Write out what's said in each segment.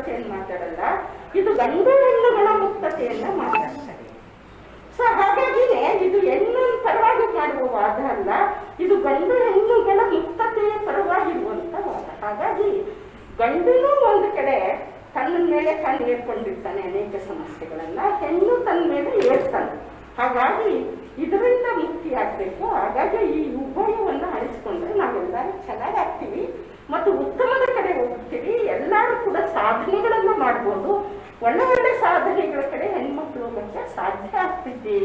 ಮುಕ್ತತೆಯನ್ನು ಮಾತಾಡಲ್ಲ, ಇದು ಗಂಡು ಹೆಣ್ಣುಗಳ ಮುಕ್ತತೆಯನ್ನ ಮಾತಾಡ್ತಾರೆ. ಸೊ ಹಾಗಾಗಿನೇ ಇದು ಹೆಣ್ಣು ಪರವಾಗಿ ಮಾಡುವ ವಾದ ಅಲ್ಲ, ಇದು ಗಂಡು ಹೆಣ್ಣುಗಳ ಮುಕ್ತತೆಯ ಪರವಾಗಿರುವಂತ ವಾದ. ಹಾಗಾಗಿ ಗಂಡನೂ ಒಂದು ಕಡೆ ತನ್ನ ಮೇಲೆ ತಾನು ಏರ್ಕೊಂಡಿರ್ತಾನೆ ಅನೇಕ ಸಮಸ್ಯೆಗಳನ್ನ, ಹೆಣ್ಣು ತನ್ನ ಮೇಲೆ ಏರ್ತಾನೆ. ಹಾಗಾಗಿ ಇದರಿಂದ ಮುಕ್ತಿ ಆಗ್ಬೇಕು. ಹಾಗಾಗಿ ಈ ಉಭಯವನ್ನು ಅಳಿಸ್ಕೊಂಡ್ರೆ ನಾವೆಲ್ಲರೂ ಚೆನ್ನಾಗಾಗ್ತೀವಿ ಮತ್ತು ಉತ್ತಮದ ಕಡೆ ಹೋಗ್ತೀವಿ. ಎಲ್ಲರೂ ಕೂಡ ಸಾಧನೆಗಳನ್ನ ಮಾಡ್ಬೋದು. ಒಳ್ಳೆ ಒಳ್ಳೆ ಸಾಧನೆಗಳ ಕಡೆ ಹೆಣ್ಮಕ್ಳು ಹೋಗಕ್ಕೆ ಸಾಧ್ಯ ಆಗ್ತಿದೆ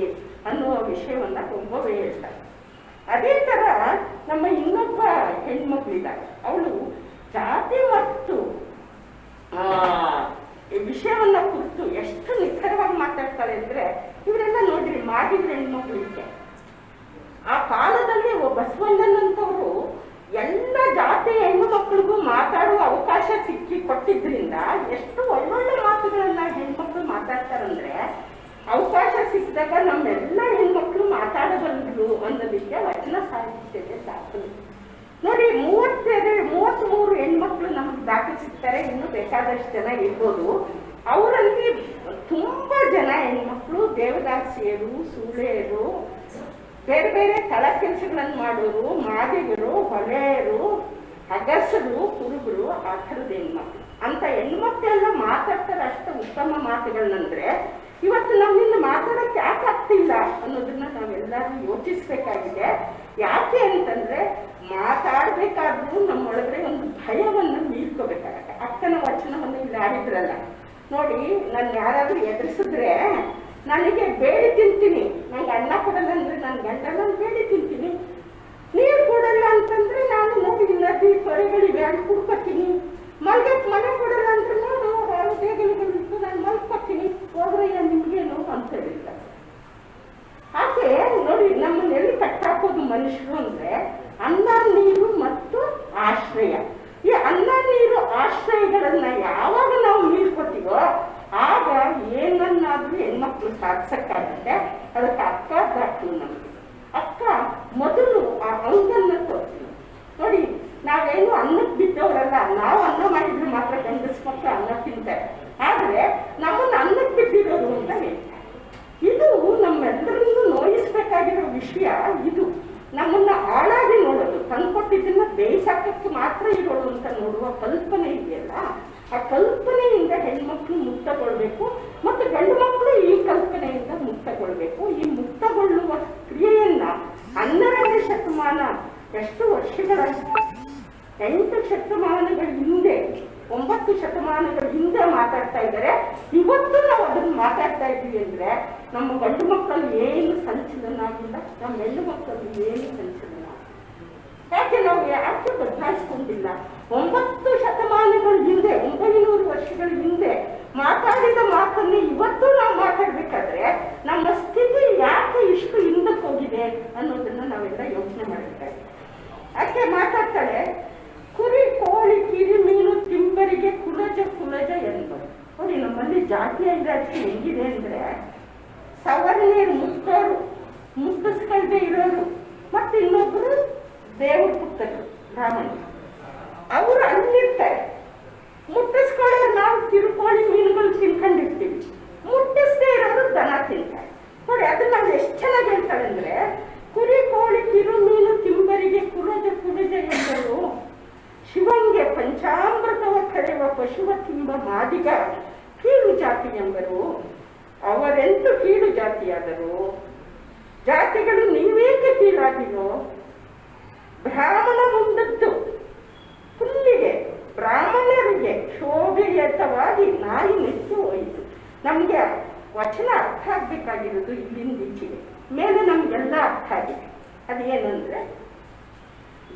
ಅನ್ನುವ ವಿಷಯವನ್ನ ಒಬ್ಬವೇ ಹೇಳ್ತಾರೆ. ಅದೇ ತರ ನಮ್ಮ ಇನ್ನೊಬ್ಬ ಹೆಣ್ಮಕ್ಳಿದ್ದಾರೆ, ಅವಳು ಜಾತಿ ಮತ್ತು ವಿಷಯವನ್ನ ಕುರಿತು ಎಷ್ಟು ನಿಖರವಾಗಿ ಮಾತಾಡ್ತಾರೆ ಅಂದ್ರೆ, ಇವರೆಲ್ಲ ನೋಡ್ರಿ ಮಾದಿಗರ ಹೆಣ್ಮಕ್ಳು ಇದ್ದೆ. ಆ ಕಾಲದಲ್ಲಿ ಬಸವಣ್ಣನಂತವರು ಎಲ್ಲ ಜಾತಿಯ ಹೆಣ್ಣು ಮಕ್ಕಳಿಗೂ ಮಾತಾಡುವ ಅವಕಾಶ ಸಿಕ್ಕಿ ಕೊಟ್ಟಿದ್ರಿಂದ ಎಷ್ಟು ಒಳ್ಳೊಳ್ಳೆ ಮಾತುಗಳನ್ನ ಹೆಣ್ಮಕ್ಳು ಮಾತಾಡ್ತಾರಂದ್ರೆ, ಅವಕಾಶ ಸಿಕ್ಕಿದಾಗ ನಮ್ಮೆಲ್ಲ ಹೆಣ್ಮಕ್ಳು ಮಾತಾಡಬಲ್ಲರು ಅನ್ನೋದಕ್ಕೆ ವಚನ ಸಾಹಿತ್ಯದ ದಾಖಲೆ ನೋಡಿ. 33 ಹೆಣ್ಮಕ್ಳು ನಮಗೆ ದಾಖಲೆ ಸಿಗ್ತಾರೆ. ಇನ್ನು ಬೇಕಾದಷ್ಟು ಜನ ಇರ್ಬೋದು. ಅವರಲ್ಲಿ ತುಂಬಾ ಜನ ಹೆಣ್ಮಕ್ಳು ದೇವದಾಸಿಯರು, ಸೂಳೆಯರು, ಬೇರೆ ಬೇರೆ ತಳ ಕೆಲಸಗಳನ್ನು ಮಾಡೋರು, ಮಾದಿಗರು, ಹೊಲೆಯರು, ಅಗಸರು, ಕುರುಬರು, ಆ ಥರದ ಹೆಣ್ಮಕ್ಳು. ಅಂತ ಹೆಣ್ಮಕ್ಳೆಲ್ಲ ಮಾತಾಡ್ತಾರೆ ಅಷ್ಟು ಉತ್ತಮ ಮಾತುಗಳನ್ನಂದ್ರೆ, ಇವತ್ತು ನಮ್ಮಿಂದ ಮಾತಾಡಕ್ಕೆ ಯಾಕೆ ಆಗ್ತಿಲ್ಲ ಅನ್ನೋದನ್ನ ನಾವೆಲ್ಲರೂ ಯೋಚಿಸ್ಬೇಕಾಗಿದೆ. ಯಾಕೆ ಅಂತಂದ್ರೆ, ಮಾತಾಡ್ಬೇಕಾದ್ರೂ ನಮ್ಮೊಳಗಡೆ ಒಂದು ಭಯವನ್ನ ಮೀರ್ಕೋಬೇಕಾಗತ್ತೆ. ಅಕ್ಕನ ವಚನವನ್ನು ಇಲ್ಲಿ ಆಡಿದ್ರಲ್ಲ ನೋಡಿ, ನಾನು ಯಾರಾದ್ರೂ ಎದುರಿಸಿದ್ರೆ ನನಗೆ ಬೇಡಿ ತಿಂತೀನಿ, ನಂಗೆ ಅನ್ನ ಕೊಡಲ್ಲ ಅಂದ್ರೆ ನನ್ನ ಗಂಡ ನಾನು ಬೇಡಿ ತಿಂತೀನಿ, ನೀರು ಕೊಡಲ್ಲ ಅಂತಂದ್ರೆ ನಾನು ನೋಡಿ ನದಿ ತೊರೆಗಳಿವೆ ಅಲ್ಲಿ ಕುಡ್ಕೊತೀನಿ, ಮನೆ ಕೊಡಲ್ಲ ಅಂದ್ರೆ ನೋಡು ದೇಗಲಿಗಳಿತ್ತು ನಾನು ಮಲ್ಕೊತೀನಿ, ಹೋಗ್ರಯ್ಯ ನಿಮ್ಗೇನು ಅಂತ ಹೇಳಿದ್ದಾರೆ. ಹಾಗೆ ನೋಡಿ, ನಮ್ಮನ್ನೆಲ್ಲಿ ಕಟ್ಟಾಕೋದು ಮನುಷ್ಯರು ಅಂದ್ರೆ ಅನ್ನ ನೀರು ಮತ್ತು ಆಶ್ರಯ. ಈ ಅನ್ನ ನೀರು ಆಶ್ರಯಗಳನ್ನ ಯಾವಾಗ ನಾವು ನೀಡ್ಕೊತೀವೋ ಆಗ ಏನನ್ನಾದ್ರೂ ಹೆಣ್ಮಕ್ಳು ಸಾಧಿಸಕ್ಕಾಗುತ್ತೆ. ಅದಕ್ಕೆ ಅಕ್ಕ ದಾಖಲು ನಮಗೆ. ಅಕ್ಕ ಮೊದಲು ಆ ಅಂಗನ್ನ ತೋರ್ತೀವಿ ನೋಡಿ. ನಾವೇನು ಅನ್ನಕ್ಕೆ ಬಿದ್ದವರಲ್ಲ, ನಾವು ಅನ್ನ ಮಾಡಿದ್ರೆ ಮಾತ್ರ ಗಂಡಸ್ ಮಕ್ಕಳು ಅನ್ನ ತಿಂತಾರೆ, ಆದ್ರೆ ನಮ್ಮನ್ನ ಅನ್ನಕ್ಕೆ ಬಿದ್ದಿರೋರು ಅಂತ ಹೇಳ್ತಾರೆ. ಇದು ನಮ್ಮೆಲ್ಲರನ್ನು ನೋಯಿಸ್ಬೇಕಾಗಿರೋ ವಿಷಯ. ಇದು ನಮ್ಮನ್ನ ಹಾಳಾಗಿ ನೋಡೋದು, ತಂದ್ಕೊಟ್ಟಿದ್ದನ್ನ ಬೇಯಿಸಾಕಕ್ಕೆ ಮಾತ್ರ ಇರೋದು ಅಂತ ನೋಡುವ ಕಲ್ಪನೆ ಇದೆಯಲ್ಲ, ಆ ಕಲ್ಪನೆಯಿಂದ ಹೆಣ್ಮಕ್ಳು ಮುಕ್ತಗೊಳ್ಬೇಕು ಮತ್ತು ಗಂಡು ಮಕ್ಕಳು ಈ ಕಲ್ಪನೆಯಿಂದ ಮುಕ್ತಗೊಳ್ಬೇಕು. ಈ ಮುಕ್ತಗೊಳ್ಳುವ ಕ್ರಿಯೆಯನ್ನ 12ನೇ ಶತಮಾನ, ಎಷ್ಟು ವರ್ಷಗಳ 8 ಶತಮಾನಗಳ ಹಿಂದೆ, 9 ಶತಮಾನಗಳ ಹಿಂದೆ ಮಾತಾಡ್ತಾ ಇದ್ದಾರೆ. ಇವತ್ತು ನಾವು ಅದನ್ನು ಮಾತಾಡ್ತಾ ಇದ್ದೀವಿ ಅಂದ್ರೆ ನಮ್ಮ ಗಂಡು ಮಕ್ಕಳು ಏನು ಸಂಚಲನ ಆಗಿಲ್ಲ, ನಮ್ಮ ಹೆಣ್ಣು ಮಕ್ಕಳು ಏನು ಸಂಚಲನ. ಯಾಕೆ ನಾವು ಯಾಕೆ ಬದಲಾಯಿಸ್ಕೊಂಡಿಲ್ಲ? 9 ಶತಮಾನಗಳ ಹಿಂದೆ, 900 ವರ್ಷಗಳ ಹಿಂದೆ ಮಾತಾಡಿದ ಮಾತನ್ನು ಇವತ್ತು ನಾವು ಮಾತಾಡ್ಬೇಕಾದ್ರೆ ನಮ್ಮ ಸ್ಥಿತಿ ಯಾಕೆ ಇಷ್ಟು ಹಿಂದಕ್ಕೆ ಹೋಗಿದೆ ಅನ್ನೋದನ್ನ ನಾವೆಲ್ಲ ಯೋಚನೆ ಮಾಡಬೇಕಾಗಿದೆ. ಯಾಕೆ ಮಾತಾಡ್ತಾಳೆ, ಕುರಿ, ಕೋಳಿ, ಕಿರಿ, ಮೀನು, ತಿಂಬರಿಗೆ ಕುಲಜ ಎಂಬರು. ನೋಡಿ, ನಮ್ಮಲ್ಲಿ ಜಾತಿಯ ಇಲಾಖೆ ಹೆಂಗಿದೆ ಅಂದ್ರೆ, ಸವರ್ಣೀರು ಮುಟ್ಟೋರು, ಮುಟ್ಟಿಸ್ಕೊಳ್ದೆ ಇರೋರು, ಮತ್ತೆ ಇನ್ನೊಬ್ರು ದೇವ್ರ ಪುತ್ತರು ಬ್ರಾಹ್ಮಣರು, ಅವರು ಅಲ್ಲಿರ್ತಾರೆ. ಮುಟ್ಟಿಸ್ಕೊಳ್ಳೋರು ನಾವು ಕಿರುಕೋಳಿ ಮೀನುಗಳು ತಿನ್ಕೊಂಡಿರ್ತೀವಿ, ಮುಟ್ಟಿಸ್ದೇ ಇರೋರು ದನ ತಿಂತಾರೆ. ನೋಡಿ, ಅದನ್ನ ನಾವು ಎಷ್ಟು ಚೆನ್ನಾಗಿ ಹೇಳ್ತಾರೆ ಅಂದ್ರೆ, ಕುರಿ, ಕೋಳಿ, ಕಿರು, ಮೀನು, ತಿಂಬರಿಗೆ ಕುಲಜ ಎಂಬರು, ಶಿವಂಗೆ ಪಂಚಾಮೃತವ ಕರೆಯುವ ಪಶುವ ತಿಂಬ ಮಾದಿಗ ಕೀಳು ಜಾತಿ ಎಂಬರು. ಅವರೆಂತೂ ಕೀಳು ಜಾತಿಯಾದರು, ಜಾತಿಗಳು ನೀವೇಕೆ ಕೀಳಾಗಿರೋ? ಬ್ರಾಹ್ಮಣ ಮುಂದದ್ದು ಹುಲ್ಲಿಗೆ, ಬ್ರಾಹ್ಮಣರಿಗೆ ಶೋಭೆಯತವಾಗಿ ನಾಯಿ ನೆಚ್ಚು ಹೋಯಿತು. ನಮ್ಗೆ ವಚನ ಅರ್ಥ ಆಗ್ಬೇಕಾಗಿರೋದು ಇಲ್ಲಿಂದ ಈಚೆಗೆ, ಮೇಲೆ ನಮ್ಗೆಲ್ಲ ಅರ್ಥ ಆಗಿದೆ. ಅದೇನಂದ್ರೆ,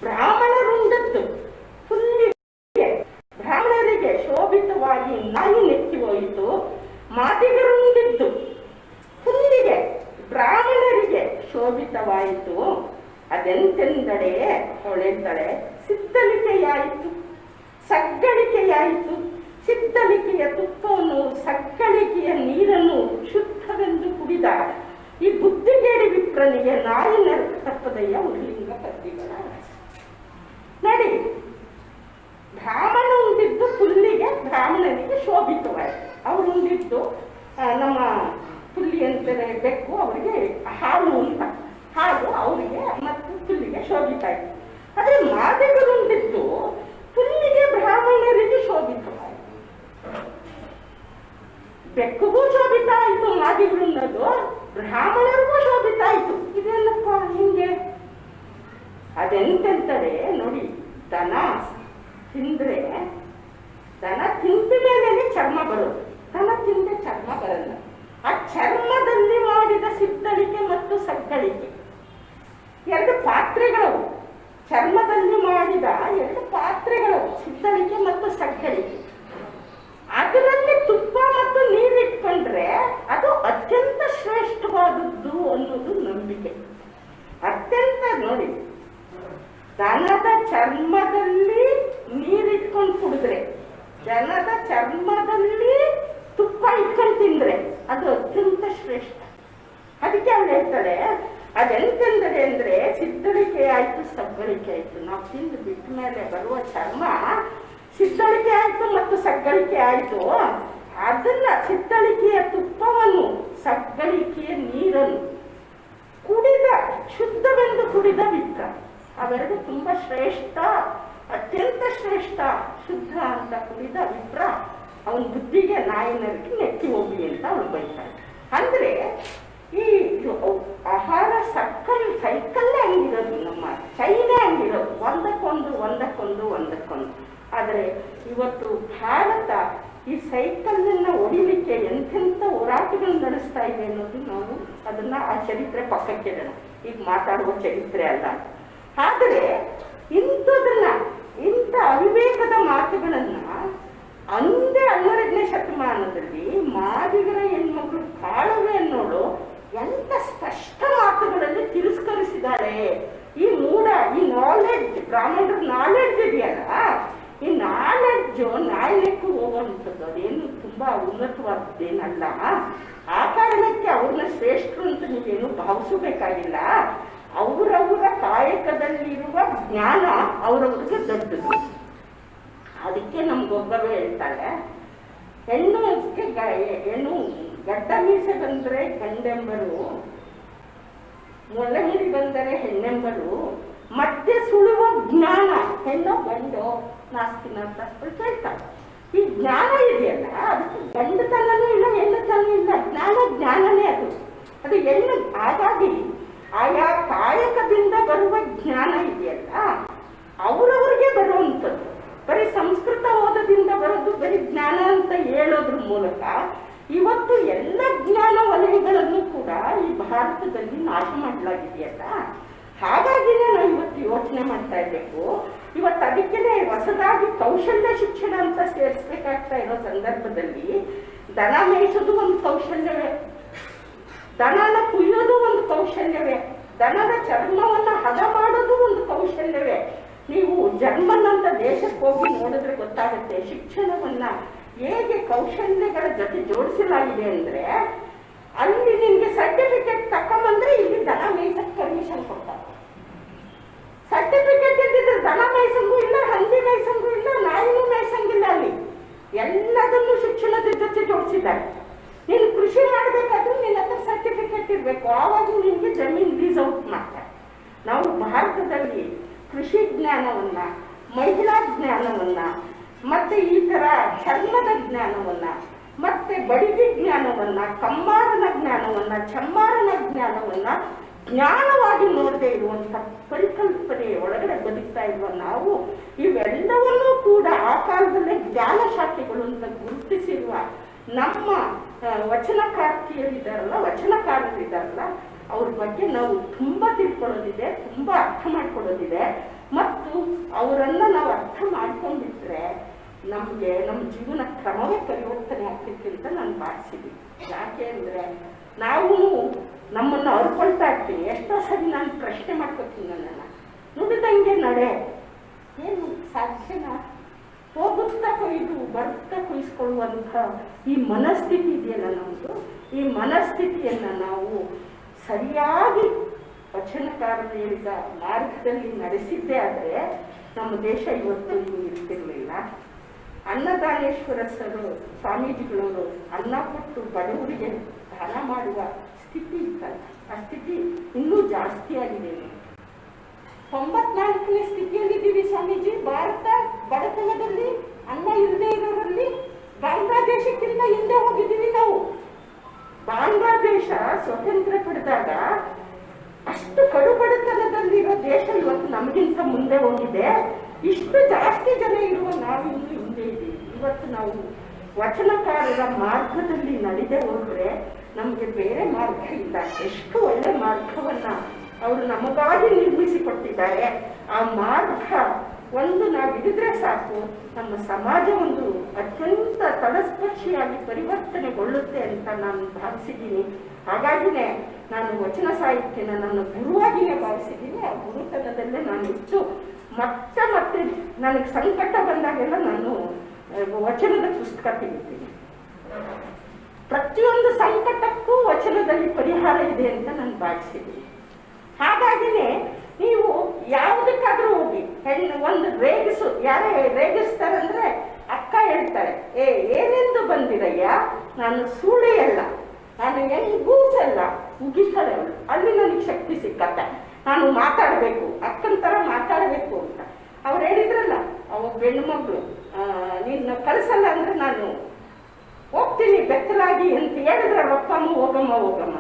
ಬ್ರಾಹ್ಮಣರುಂದದ್ದು ಹುಲ್ಲಿಗೆ, ಬ್ರಾಹ್ಮಣರಿಗೆ ಶೋಭಿತವಾಗಿ ನಾಯಿ ನೆಚ್ಚಿ ಹೋಯಿತು. ಮಾದಿಗರುಂದಿದ್ದು ಹುಲ್ಲಿಗೆ, ಬ್ರಾಹ್ಮಣರಿಗೆ ಶೋಭಿತವಾಯಿತು. ಅದೆಂತೆಂದಡೆ ಹೊಳೆದಳೆ ಸಿದ್ದಲಿಕೆಯಾಯಿತು, ಸಗ್ಗಳಿಕೆಯಾಯಿತು. ಸಿದ್ದಲಿಕೆಯ ತುಪ್ಪವನ್ನು, ಸಗ್ಗಳಿಕೆಯ ನೀರನ್ನು ಶುದ್ಧವೆಂದು ಕುಡಿದ ಈ ಬುದ್ಧಿಗೇಡಿ ವಿಪ್ರನಿಗೆ ನಾಯಿನ ತಪ್ಪದೆಯ ಉರ್ಲಿಂಗ ಪದ್ಯಗಳ ನೋಡಿ. ಬ್ರಾಹ್ಮಣ ಉಂದಿದ್ದು ಹುಲ್ಲಿಗೆ, ಬ್ರಾಹ್ಮಣನಿಗೆ ಇತ್ತು. ನಮ್ಮ ಪುಲ್ಲಿ ಅಂತಾರೆ ಬೆಕ್ಕು, ಅವರಿಗೆ ಹಾಲು ಅಂತ, ಹಾಲು ಅವರಿಗೆ ಮತ್ತು ಪುಲ್ಲಿಗೆ ಶೋಭಿತ ಇತ್ತು. ಆದರೆ ಮಾದಿಗರುಂದಿದ್ದು ಪುಲ್ಲಿಗೆ ಬ್ರಾಹ್ಮಣರಿಗೆ ಶೋಭಿತವಾಯಿತು, ಬೆಕ್ಕುಗೂ ಶೋಭಿತ ಆಯಿತು, ಮಾದಿಗರುನ್ನದು ಬ್ರಾಹ್ಮಣರಿಗೂ ಶೋಭಿತ ಆಯಿತು. ಇದೇನಪ್ಪ ಹಿಂಗೆ? ಅದೆಂತೆಂದರೆ ನೋಡಿ, ದನ ತಿಂದ್ರೆ, ದನ ತಿಂದ ಮೇಲೆ ಚರ್ಮ ಬರೋದು, ದನ ತಿಂದೆ ಚರ್ಮ ಬರಲ್ಲ. ಆ ಚರ್ಮದಲ್ಲಿ ಮಾಡಿದ ಸಿದ್ದಳಿಕೆ ಮತ್ತು ಸಗ್ಗಳಿಕೆ ಎರಡು ಪಾತ್ರೆಗಳವು. ಚರ್ಮದಲ್ಲಿ ಮಾಡಿದ ಎರಡು ಪಾತ್ರೆಗಳವು, ಸಿದ್ದಳಿಕೆ ಮತ್ತು ಸಗ್ಗಳಿಕೆ. ಅದರಲ್ಲಿ ತುಪ್ಪ ಮತ್ತು ನೀರಿಟ್ಕೊಂಡ್ರೆ ಅದು ಅತ್ಯಂತ ಶ್ರೇಷ್ಠವಾದದ್ದು ಅನ್ನೋದು ನಂಬಿಕೆ. ಅತ್ಯಂತ ನೋಡಿ, ದನದ ಚರ್ಮದಲ್ಲಿ ನೀರಿಟ್ಕೊಂಡು ಕುಡಿದ್ರೆ, ದನದ ಚರ್ಮದಲ್ಲಿ ತುಪ್ಪ ಇಟ್ಕೊಂಡು ತಿಂದ್ರೆ ಅದು ಅತ್ಯಂತ ಶ್ರೇಷ್ಠ. ಅದಕ್ಕೆ ಅವ್ರು ಹೇಳ್ತಾರೆ, ಅದೆಂತೆಂದರೆ ಅಂದ್ರೆ ಸಿದ್ದಳಿಕೆ ಆಯ್ತು, ಸಗ್ಗಳಿಕೆ ಆಯ್ತು. ನಾವು ತಿಂದು ಬಿಟ್ಟ ಮೇಲೆ ಬರುವ ಚರ್ಮ ಸಿದ್ದಳಿಕೆ ಆಯ್ತು ಮತ್ತು ಸಗ್ಗಳಿಕೆ ಆಯ್ತು. ಅದನ್ನ ಸಿದ್ದಳಿಕೆಯ ತುಪ್ಪವನ್ನು, ಸಗ್ಗಳಿಕೆಯ ನೀರನ್ನು ಕುಡಿದ, ಶುದ್ಧವೆಂದು ಕುಡಿದ ವಿಪ್ರ, ಅವೆರಡು ತುಂಬಾ ಶ್ರೇಷ್ಠ, ಅತ್ಯಂತ ಶ್ರೇಷ್ಠ. ಶುದ್ಧ ಅಂತ ಕುಡಿದ ವಿಪ್ರ ಅವನ ಬುದ್ಧಿಗೆ ನಾಯಿನರಿಗೆ ನೆತ್ತಿ ಹೋಗಿ ಅಂತ ಅವಳು ಬೈತಾಳೆ. ಅಂದ್ರೆ ಈ ಆಹಾರ ಸೈಕಲ್ಲೇ ಹಂಗಿರೋದು, ನಮ್ಮ ಚೈನೇ ಹಂಗಿರೋದು, ಒಂದಕ್ಕೊಂದು. ಆದರೆ ಇವತ್ತು ಭಾರತ ಈ ಸೈಕಲನ್ನ ಹೊಡಿಲಿಕ್ಕೆ ಎಂತೆಂಥ ಹೋರಾಟಗಳು ನಡೆಸ್ತಾ ಇದೆ ಅನ್ನೋದು ನಾವು ಅದನ್ನ, ಆ ಚರಿತ್ರೆ ಪಕ್ಕಕ್ಕಿಡೋಣ, ಈಗ ಮಾತಾಡುವ ಚರಿತ್ರೆ ಅಲ್ಲ. ಆದರೆ ಇಂಥದನ್ನ, ಇಂಥ ಅವಿವೇಕದ ಮಾತುಗಳನ್ನ ಅಂದೇ 12ನೇ ಶತಮಾನದಲ್ಲಿ ಮಾದಿಗರ ಹೆಣ್ಮಕ್ಳು ಕಾಳುವೆ ಅನ್ನೋಳು ಎಂತ ಸ್ಪಷ್ಟ ಮಾತುಗಳಲ್ಲಿ ತಿರಸ್ಕರಿಸಿದ್ದಾರೆ. ಈ ಮೂಢ, ಈ ನಾಲೆಡ್ಜ್, ಬ್ರಾಹ್ಮಣರ ನಾಲೆಡ್ಜ್ ಇದೆಯಲ್ಲ, ಈ ನಾಲೆಡ್ಜು ನಾಯಿಲೆಕ್ಕೂ ಹೋಗುವಂಥದ್ದು, ಅದೇನು ತುಂಬಾ ಉನ್ನತವಾದದ್ದೇನಲ್ಲ. ಆ ಕಾರಣಕ್ಕೆ ಅವ್ರನ್ನ ಶ್ರೇಷ್ಠರು ಅಂತ ನೀವೇನು ಭಾವಿಸಬೇಕಾಗಿಲ್ಲ. ಅವರವರ ಕಾಯಕದಲ್ಲಿರುವ ಜ್ಞಾನ ಅವರವ್ರಿಗೆ ದೊಡ್ಡದು. ಅದಕ್ಕೆ ನಮ್ಗೊಬ್ಬರು ಹೇಳ್ತಾಳೆ, ಹೆಣ್ಣು ಗಡ್ಡ ಮೀಸೆ ಬಂದರೆ ಗಂಡೆಂಬರು, ಮೊಲೆ ಮುಡಿ ಬಂದರೆ ಹೆಣ್ಣೆಂಬರು, ಮಧ್ಯೆ ಸುಳುವ ಜ್ಞಾನ ಹೆಣ್ಣೋ ಗಂಡೋ ನಾಸ್ತಿನ ಅಂತ ಹೇಳ್ತಾರೆ. ಈ ಜ್ಞಾನ ಇದೆಯಲ್ಲ, ಅದಕ್ಕೆ ಗಂಡತನೂ ಇಲ್ಲ, ಹೆಣ್ಣುತನೂ ಇಲ್ಲ, ಜ್ಞಾನನೇ ಅದು ಹೆಣ್ಣು. ಹಾಗಾಗಿ ಆಯಾ ಕಾಯಕದಿಂದ ಬರುವ ಜ್ಞಾನ ಇದೆಯಲ್ಲ, ಅವರವ್ರಿಗೆ ಬರುವಂಥದ್ದು. ಬರೀ ಸಂಸ್ಕೃತ ಓದದಿಂದ ಬರೋದು ಬರೀ ಜ್ಞಾನ ಅಂತ ಹೇಳೋದ್ರ ಮೂಲಕ ಇವತ್ತು ಎಲ್ಲ ಜ್ಞಾನ ವಲಯಗಳನ್ನು ಕೂಡ ಈ ಭಾರತದಲ್ಲಿ ನಾಶ ಮಾಡಲಾಗಿದೆಯಲ್ಲ. ಹಾಗಾಗಿನೇ ನಾವು ಇವತ್ತು ಯೋಚನೆ ಮಾಡ್ತಾ ಇರಬೇಕು. ಇವತ್ತು ಅದಕ್ಕೇನೆ ಹೊಸದಾಗಿ ಕೌಶಲ್ಯ ಶಿಕ್ಷಣ ಅಂತ ಸೇರಿಸ್ಬೇಕಾಗ್ತಾ ಇರೋ ಸಂದರ್ಭದಲ್ಲಿ ದನ ಮೇಯಿಸೋದು ಒಂದು ಕೌಶಲ್ಯವೇ, ದನನ ಕುಯ್ಯೋದು ಒಂದು ಕೌಶಲ್ಯವೇ, ದನದ ಚರ್ಮವನ್ನ ಹದ ಮಾಡೋದು ಒಂದು ಕೌಶಲ್ಯವೇ. ನೀವು ಜರ್ಮನ್ ಅಂತ ದೇಶಕ್ಕೆ ಹೋಗಿ ನೋಡಿದ್ರೆ ಗೊತ್ತಾಗುತ್ತೆ ಶಿಕ್ಷಣವನ್ನ ಹೇಗೆ ಕೌಶಲ್ಯಗಳ ಜೊತೆ ಜೋಡಿಸಲಾಗಿದೆ ಅಂದ್ರೆ, ಅಲ್ಲಿ ನಿಮ್ಗೆ ಸರ್ಟಿಫಿಕೇಟ್ ತಕೊಂಡ್ಬಂದ್ರೆ ಇಲ್ಲಿ ದನ ಮೇಯ್ಸಕ್ ಪರ್ಮಿಷನ್ ಕೊಡ್ತಾರೆ. ಸರ್ಟಿಫಿಕೇಟ್ ಇದ್ದಿದ್ರೆ ದನ ಮೇಯ್ಸಂಗೂ ಇಲ್ಲ, ಹಂದಿ ಮೇಯ್ಸಂಗೂ ಇಲ್ಲ, ನಾಯಿನೂ ಮೇಯ್ಸಂಗಿಲ್ಲ. ಅಲ್ಲಿ ಎಲ್ಲದನ್ನು ಶಿಕ್ಷಣದ ಜೊತೆ ಜೋಡಿಸಿದ್ದಾರೆ. ನೀನು ಕೃಷಿ ಮಾಡಬೇಕಾದ್ರೂ ನಿನ್ನ ಹತ್ರ ಸರ್ಟಿಫಿಕೇಟ್ ಇರಬೇಕು, ಆವಾಗ ನಿನ್ಗೆ ಜಮೀನು ಲೀಸ್ ಔಟ್ ಮಾಡ್ತಾರೆ. ನಾವು ಭಾರತದಲ್ಲಿ ಕೃಷಿ ಜ್ಞಾನವನ್ನ, ಮಹಿಳಾ ಜ್ಞಾನವನ್ನ, ಮತ್ತೆ ಈ ತರ ಚರ್ಮದ ಜ್ಞಾನವನ್ನ, ಮತ್ತೆ ಬಡಿಗೆ ಜ್ಞಾನವನ್ನ, ಕಮ್ಮಾರನ ಜ್ಞಾನವನ್ನ, ಚಮ್ಮಾರನ ಜ್ಞಾನವನ್ನ ಜ್ಞಾನವಾಗಿ ನೋಡದೆ ಇರುವಂತ ಪರಿಕಲ್ಪನೆಯ ಒಳಗಡೆ ಬದುಕ್ತಾ ಇರುವ ನಾವು ಇವೆಲ್ಲವನ್ನೂ ಕೂಡ ಆ ಕಾಲದಲ್ಲೇ ಜ್ಞಾನ ಶಾಖೆಗಳು ಅಂತ ಗುರುತಿಸಿರುವ ನಮ್ಮ ವಚನಕಾರರಿದ್ದಾರಲ್ಲ ಅವ್ರ ಬಗ್ಗೆ ನಾವು ತುಂಬಾ ತಿಳ್ಕೊಳ್ಳೋದಿದೆ, ತುಂಬಾ ಅರ್ಥ ಮಾಡ್ಕೊಳ್ಳೋದಿದೆ. ಮತ್ತು ಅವರನ್ನ ನಾವು ಅರ್ಥ ಮಾಡ್ಕೊಂಡ್ಬಿಟ್ರೆ ನಮ್ಗೆ ನಮ್ಮ ಜೀವನ ಕ್ರಮವೇ ಪರಿವರ್ತನೆ ಆಗ್ತಿತ್ತು ಅಂತ ನಾನು ಭಾವಿಸಿದ್ದೀನಿ. ಯಾಕೆ ಅಂದ್ರೆ ನಾವು ನಮ್ಮನ್ನು ಅರ್ಕೊಳ್ತಾ ಇರ್ತೀನಿ. ಎಷ್ಟೋ ಸರಿ ನಾನು ಪ್ರಶ್ನೆ ಮಾಡ್ಕೊತೀನಿ, ನನ್ನನ್ನು ನುಡಿದಂಗೆ ನಡೆ, ಏನು ಸಾಧ್ಯನಾ? ಹೋಗುತ್ತಾ ಕೊಯ್ದು ಬರುತ್ತಾ ಕೊಯ್ಸ್ಕೊಳ್ಳುವಂಥ ಈ ಮನಸ್ಥಿತಿ ಇದೆಯಲ್ಲ ನಮ್ಮದು, ಈ ಮನಸ್ಥಿತಿಯನ್ನ ನಾವು ಸರಿಯಾಗಿ ವಚನಕಾರರು ಹೇಳಿದ ಮಾರ್ಗದಲ್ಲಿ ನಡೆಸಿದ್ದೇ ಆದರೆ ನಮ್ಮ ದೇಶ ಇವತ್ತು ಇರ್ತಿರ್ಲಿಲ್ಲ. ಅನ್ನದಾನೇಶ್ವರ ಸರ್ ಸ್ವಾಮೀಜಿಗಳವರು ಅನ್ನ ಕೊಟ್ಟು ಬಡವರಿಗೆ ದಾನ ಮಾಡುವ ಸ್ಥಿತಿ ಇತ್ತಲ್ಲ, ಆ ಸ್ಥಿತಿ ಇನ್ನೂ ಜಾಸ್ತಿ ಆಗಿದೆ. 94ನೇ ಸ್ಥಿತಿಯಲ್ಲಿದ್ದೀವಿ ಸ್ವಾಮೀಜಿ. ಭಾರತ ಬಡತನದಲ್ಲಿ, ಅನ್ನ ಇಲ್ಲದೆ ಇರೋರಲ್ಲಿ ಬಾಂಗ್ಲಾದೇಶಕ್ಕಿಂತ ಹಿಂದೆ ಹೋಗಿದ್ದೀವಿ ನಾವು. ಬಾಂಗ್ಲಾದೇಶ ಸ್ವತಂತ್ರ ಪಡೆದಾಗ ಅಷ್ಟು ಕಡುಬಡತನದಲ್ಲಿರೋ ದೇಶ ಇವತ್ತು ನಮಗಿಂತ ಮುಂದೆ ಹೋಗಿದೆ. ಇಷ್ಟು ಜಾಸ್ತಿ ಜನ ಇರುವ ನಾವಿನ್ನೂ ಹಿಂದೆ ಇದ್ದೀವಿ. ಇವತ್ತು ನಾವು ವಚನಕಾರರ ಮಾರ್ಗದಲ್ಲಿ ನಡೆದೇ ಹೋದ್ರೆ ನಮಗೆ ಬೇರೆ ಮಾರ್ಗ ಇಲ್ಲ. ಎಷ್ಟು ಒಳ್ಳೆ ಮಾರ್ಗವನ್ನ ಅವರು ನಮಗಾಗಿ ನಿರ್ಮಿಸಿಕೊಟ್ಟಿದ್ದಾರೆ. ಆ ಮಾರ್ಗ ಒಂದು ನಾವು ಹಿಡಿದ್ರೆ ಸಾಕು, ನಮ್ಮ ಸಮಾಜ ಒಂದು ಅತ್ಯಂತ ತಳಸ್ಪರ್ಶಿಯಾಗಿ ಪರಿವರ್ತನೆಗೊಳ್ಳುತ್ತೆ ಅಂತ ನಾನು ಭಾವಿಸಿದ್ದೀನಿ. ಹಾಗಾಗಿನೇ ನಾನು ವಚನ ಸಾಹಿತ್ಯನ ನನ್ನ ಗುರುವಾಗಿಯೇ ಭಾವಿಸಿದ್ದೀನಿ. ಆ ಗುರುತನದಲ್ಲೇ ನಾನು ಇಟ್ಟು ಮತ್ತೆ ನನಗೆ ಸಂಕಟ ಬಂದಾಗೆಲ್ಲ ನಾನು ವಚನದ ಪುಸ್ತಕ ತೆಗಿತೀನಿ. ಪ್ರತಿಯೊಂದು ಸಂಕಟಕ್ಕೂ ವಚನದಲ್ಲಿ ಪರಿಹಾರ ಇದೆ ಅಂತ ನಾನು ಭಾವಿಸಿದ್ದೀನಿ. ಹಾಗಾಗಿನೇ ನೀವು ಯಾವುದಕ್ಕಾದ್ರೂ ಹೋಗಿ ಒಂದು ಯಾರೇ ರೇಗಿಸ್ತಾರಂದ್ರೆ ಅಕ್ಕ ಹೇಳ್ತಾರೆ, ಏನೆಂದು ಬಂದಿರಯ್ಯ, ನಾನು ಸೂಳೆ ಅಲ್ಲ, ನಾನು ಗೂಸಲ್ಲ, ಮುಗಿಸ್ತಾಳೆ ಅವಳು. ಅಲ್ಲಿ ನನಗೆ ಶಕ್ತಿ ಸಿಕ್ಕತ್ತೆ, ನಾನು ಮಾತಾಡಬೇಕು, ಅಕ್ಕನ ಥರ ಮಾತಾಡಬೇಕು ಅಂತ. ಅವ್ರು ಹೇಳಿದ್ರಲ್ಲ, ಅವ ಹೆಣ್ಣು ಮಗಳು ನಿನ್ನ ಕಳಿಸಲ್ಲ ಅಂದ್ರೆ ನಾನು ಹೋಗ್ತೀನಿ ಬೆತ್ತಲಾಗಿ ಅಂತ ಹೇಳಿದ್ರೆ ರೊಕ್ಕಮ್ಮ ಹೋಗಮ್ಮ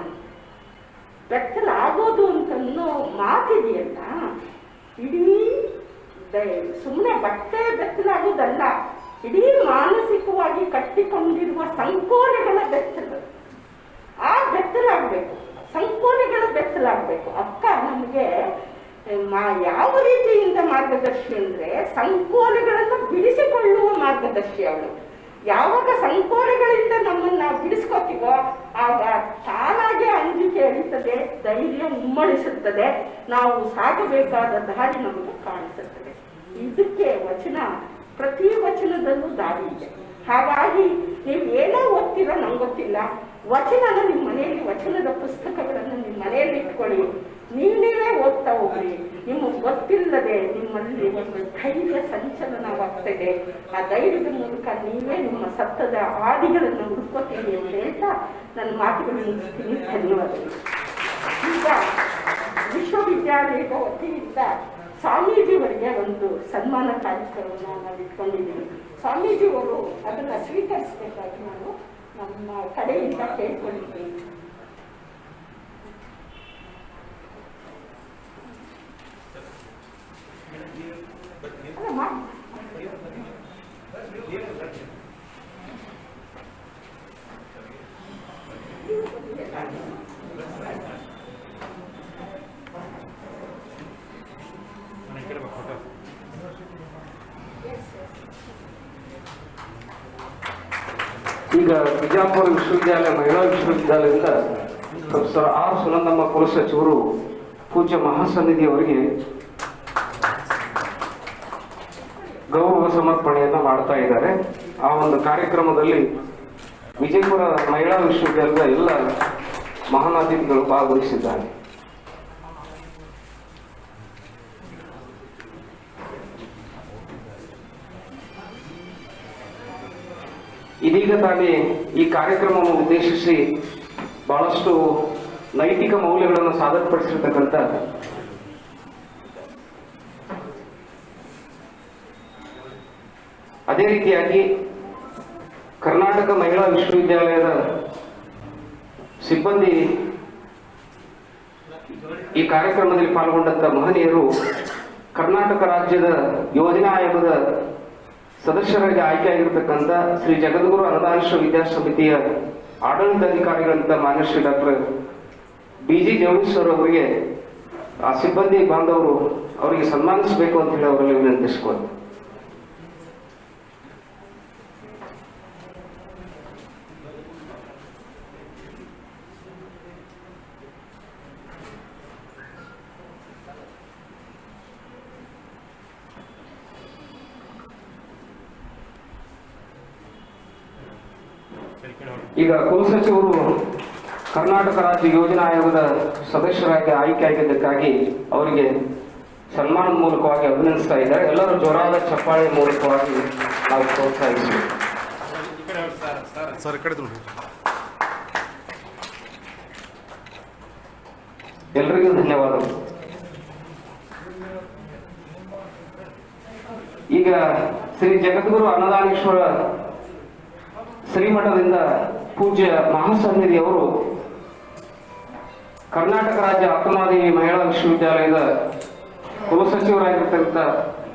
ಬೆತ್ತಲಾಗೋದು ಅಂತನ್ನೋ ಮಾತಿದೆಯಲ್ಲ, ಇಡೀ ಸುಮ್ಮನೆ ಬಟ್ಟೆ ಬೆತ್ತಲಾಗೋದಲ್ಲ, ಇಡೀ ಮಾನಸಿಕವಾಗಿ ಕಟ್ಟಿಕೊಂಡಿರುವ ಸಂಕೋಲೆಗಳ ಬೆತ್ತಲು. ಆ ಬೆತ್ತಲಾಗಬೇಕು, ಸಂಕೋಲೆಗಳ ಬೆತ್ತಲಾಗಬೇಕು. ಅಕ್ಕ ನಮಗೆ ಯಾವ ರೀತಿಯಿಂದ ಮಾರ್ಗದರ್ಶಿ ಅಂದ್ರೆ ಸಂಕೋಲೆಗಳನ್ನು ಬಿಡಿಸಿಕೊಳ್ಳುವ ಮಾರ್ಗದರ್ಶಿ ಅವಳು. ಯಾವಾಗ ಸಂಕೋಲೆಗಳಿಂದ ನಮ್ಮನ್ನು ನಾವು ಬಿಡಿಸ್ಕೋತೀವೋ ಆಗ ತಾನಾಗೆ ಅಂಜಿಕೆ ಎಳಿತದೆ, ಧೈರ್ಯ ಉಮ್ಮಳಿಸುತ್ತದೆ, ನಾವು ಸಾಗಬೇಕಾದ ದಾರಿ ನಮಗೆ ಕಾಣಿಸುತ್ತದೆ. ಇದಕ್ಕೆ ವಚನ, ಪ್ರತಿ ವಚನದಲ್ಲೂ ದಾರಿ ಇದೆ. ಹಾಗಾಗಿ ನೀವು ಏನೋ ಓದ್ತೀರೋ ನಂಗೆ ಗೊತ್ತಿಲ್ಲ, ವಚನನ ನಿಮ್ಮ ಮನೆಯಲ್ಲಿ, ವಚನದ ಪುಸ್ತಕಗಳನ್ನು ನಿಮ್ಮ ಮನೆಯಲ್ಲಿ ಇಟ್ಕೊಳ್ಳಿ, ನೀವೇ ಓದ್ತಾ ಹೋಗ್ರಿ. ನಿಮಗೆ ಗೊತ್ತಿಲ್ಲದೆ ನಿಮ್ಮಲ್ಲಿ ಒಂದು ಧೈರ್ಯ ಸಂಚಲನವಾಗ್ತದೆ. ಆ ಧೈರ್ಯದ ಮೂಲಕ ನೀವೇ ನಿಮ್ಮ ಸತ್ತದ ಹಾದಿಗಳನ್ನು ಹುಡ್ಕೋತೀರಿ ಅಂತ ಹೇಳ್ತಾ ನನ್ನ ಮಾತುಗಳು ಮುಗಿಸ್ತೀನಿ. ಧನ್ಯವಾದಗಳು. ಈಗ ವಿಶ್ವವಿದ್ಯಾಲಯದ ವತಿಯಿಂದ ಸ್ವಾಮೀಜಿಯವರಿಗೆ ಒಂದು ಸನ್ಮಾನ ಕಾರ್ಯಕ್ರಮವನ್ನು ನಾವು ಇಟ್ಕೊಂಡಿದ್ದೀವಿ. ಸ್ವಾಮೀಜಿಯವರು ಅದನ್ನು ಸ್ವೀಕರಿಸಬೇಕಾಗಿ ನಾನು ನಮ್ಮ ಕಡೆಯಿಂದ ಕೇಳ್ಕೊಂಡಿದ್ದೀನಿ. ಈಗ ಬಿಜಾಪುರ ವಿಶ್ವವಿದ್ಯಾಲಯ ಮಹಿಳಾ ವಿಶ್ವವಿದ್ಯಾಲಯದಿಂದ ಪ್ರೊಫೆಸರ್ ಆರ್ ಸುನಂದಮ್ಮ ಕುಲಸಚಿವರು ಪೂಜ್ಯ ಮಹಾಸನ್ನಿಧಿಯವರಿಗೆ ಗೌರವ ಸಮರ್ಪಣೆಯನ್ನು ಮಾಡ್ತಾ ಇದ್ದಾರೆ. ಆ ಒಂದು ಕಾರ್ಯಕ್ರಮದಲ್ಲಿ ವಿಜಯಪುರ ಮಹಿಳಾ ವಿಶ್ವವಿದ್ಯಾಲಯದ ಎಲ್ಲ ಮಹಾನ್ ಅತಿಥಿಗಳು ಭಾಗವಹಿಸಿದ್ದಾರೆ. ಇದೀಗ ತಾನೇ ಈ ಕಾರ್ಯಕ್ರಮವನ್ನು ಉದ್ದೇಶಿಸಿ ಬಹಳಷ್ಟು ನೈತಿಕ ಮೌಲ್ಯಗಳನ್ನು ಸಾದರಪಡಿಸಿರ್ತಕ್ಕಂಥ ಅದೇ ರೀತಿಯಾಗಿ ಕರ್ನಾಟಕ ಮಹಿಳಾ ವಿಶ್ವವಿದ್ಯಾಲಯದ ಸಿಬ್ಬಂದಿ ಈ ಕಾರ್ಯಕ್ರಮದಲ್ಲಿ ಪಾಲ್ಗೊಂಡಂತ ಮಹನೀಯರು ಕರ್ನಾಟಕ ರಾಜ್ಯದ ಯೋಜನಾ ಆಯೋಗದ ಸದಸ್ಯರಾಗಿ ಆಯ್ಕೆಯಾಗಿರ್ತಕ್ಕಂಥ ಶ್ರೀ ಜಗದ್ಗುರು ಅನ್ನದಾನೇಶ್ವರ ವಿದ್ಯಾಸಮಿತಿಯ ಆಡಳಿತಾಧಿಕಾರಿಗಳಂತ ಮಾನ್ಯ ಶ್ರೀ ಡಾಕ್ಟರ್ BG ಜವಳೀಶ್ವರ್ ಅವರಿಗೆ ಆ ಸಿಬ್ಬಂದಿ ಬಾಂಧವರು ಅವರಿಗೆ ಸನ್ಮಾನಿಸಬೇಕು ಅಂತ ಹೇಳಿ ಅವರಲ್ಲಿ ವಿನಂತಿಸಿಕೊಂಡು ಈಗ ಕುಲಸಚಿವರು ಕರ್ನಾಟಕ ರಾಜ್ಯ ಯೋಜನಾ ಆಯೋಗದ ಸದಸ್ಯರಾಗಿ ಆಯ್ಕೆಯಾಗಿದ್ದಕ್ಕಾಗಿ ಅವರಿಗೆ ಸನ್ಮಾನದ ಮೂಲಕವಾಗಿ ಅಭಿನಂದಿಸ್ತಾ ಇದ್ದಾರೆ. ಎಲ್ಲರೂ ಜೋರಾದ ಚಪ್ಪಾಳೆ ಮೂಲಕವಾಗಿ ನಾವು ಪ್ರೋತ್ಸಾಹಿಸಬೇಕು. ಸರ್ ಈ ಕಡೆ ನೋಡಿ. ಎಲ್ರಿಗೂ ಧನ್ಯವಾದಗಳು. ಈಗ ಶ್ರೀ ಜಗದ್ಗುರು ಅನ್ನದಾನೇಶ್ವರ ಶ್ರೀಮಠದಿಂದ ಪೂಜ್ಯ ಮಹಾಸನ್ನಿಧಿಯವರು ಕರ್ನಾಟಕ ರಾಜ್ಯ ಅಕ್ಕಮಹಾದೇವಿ ಮಹಿಳಾ ವಿಶ್ವವಿದ್ಯಾಲಯದ ಕುಲಸಚಿವರಾಗಿರ್ತಕ್ಕಂಥ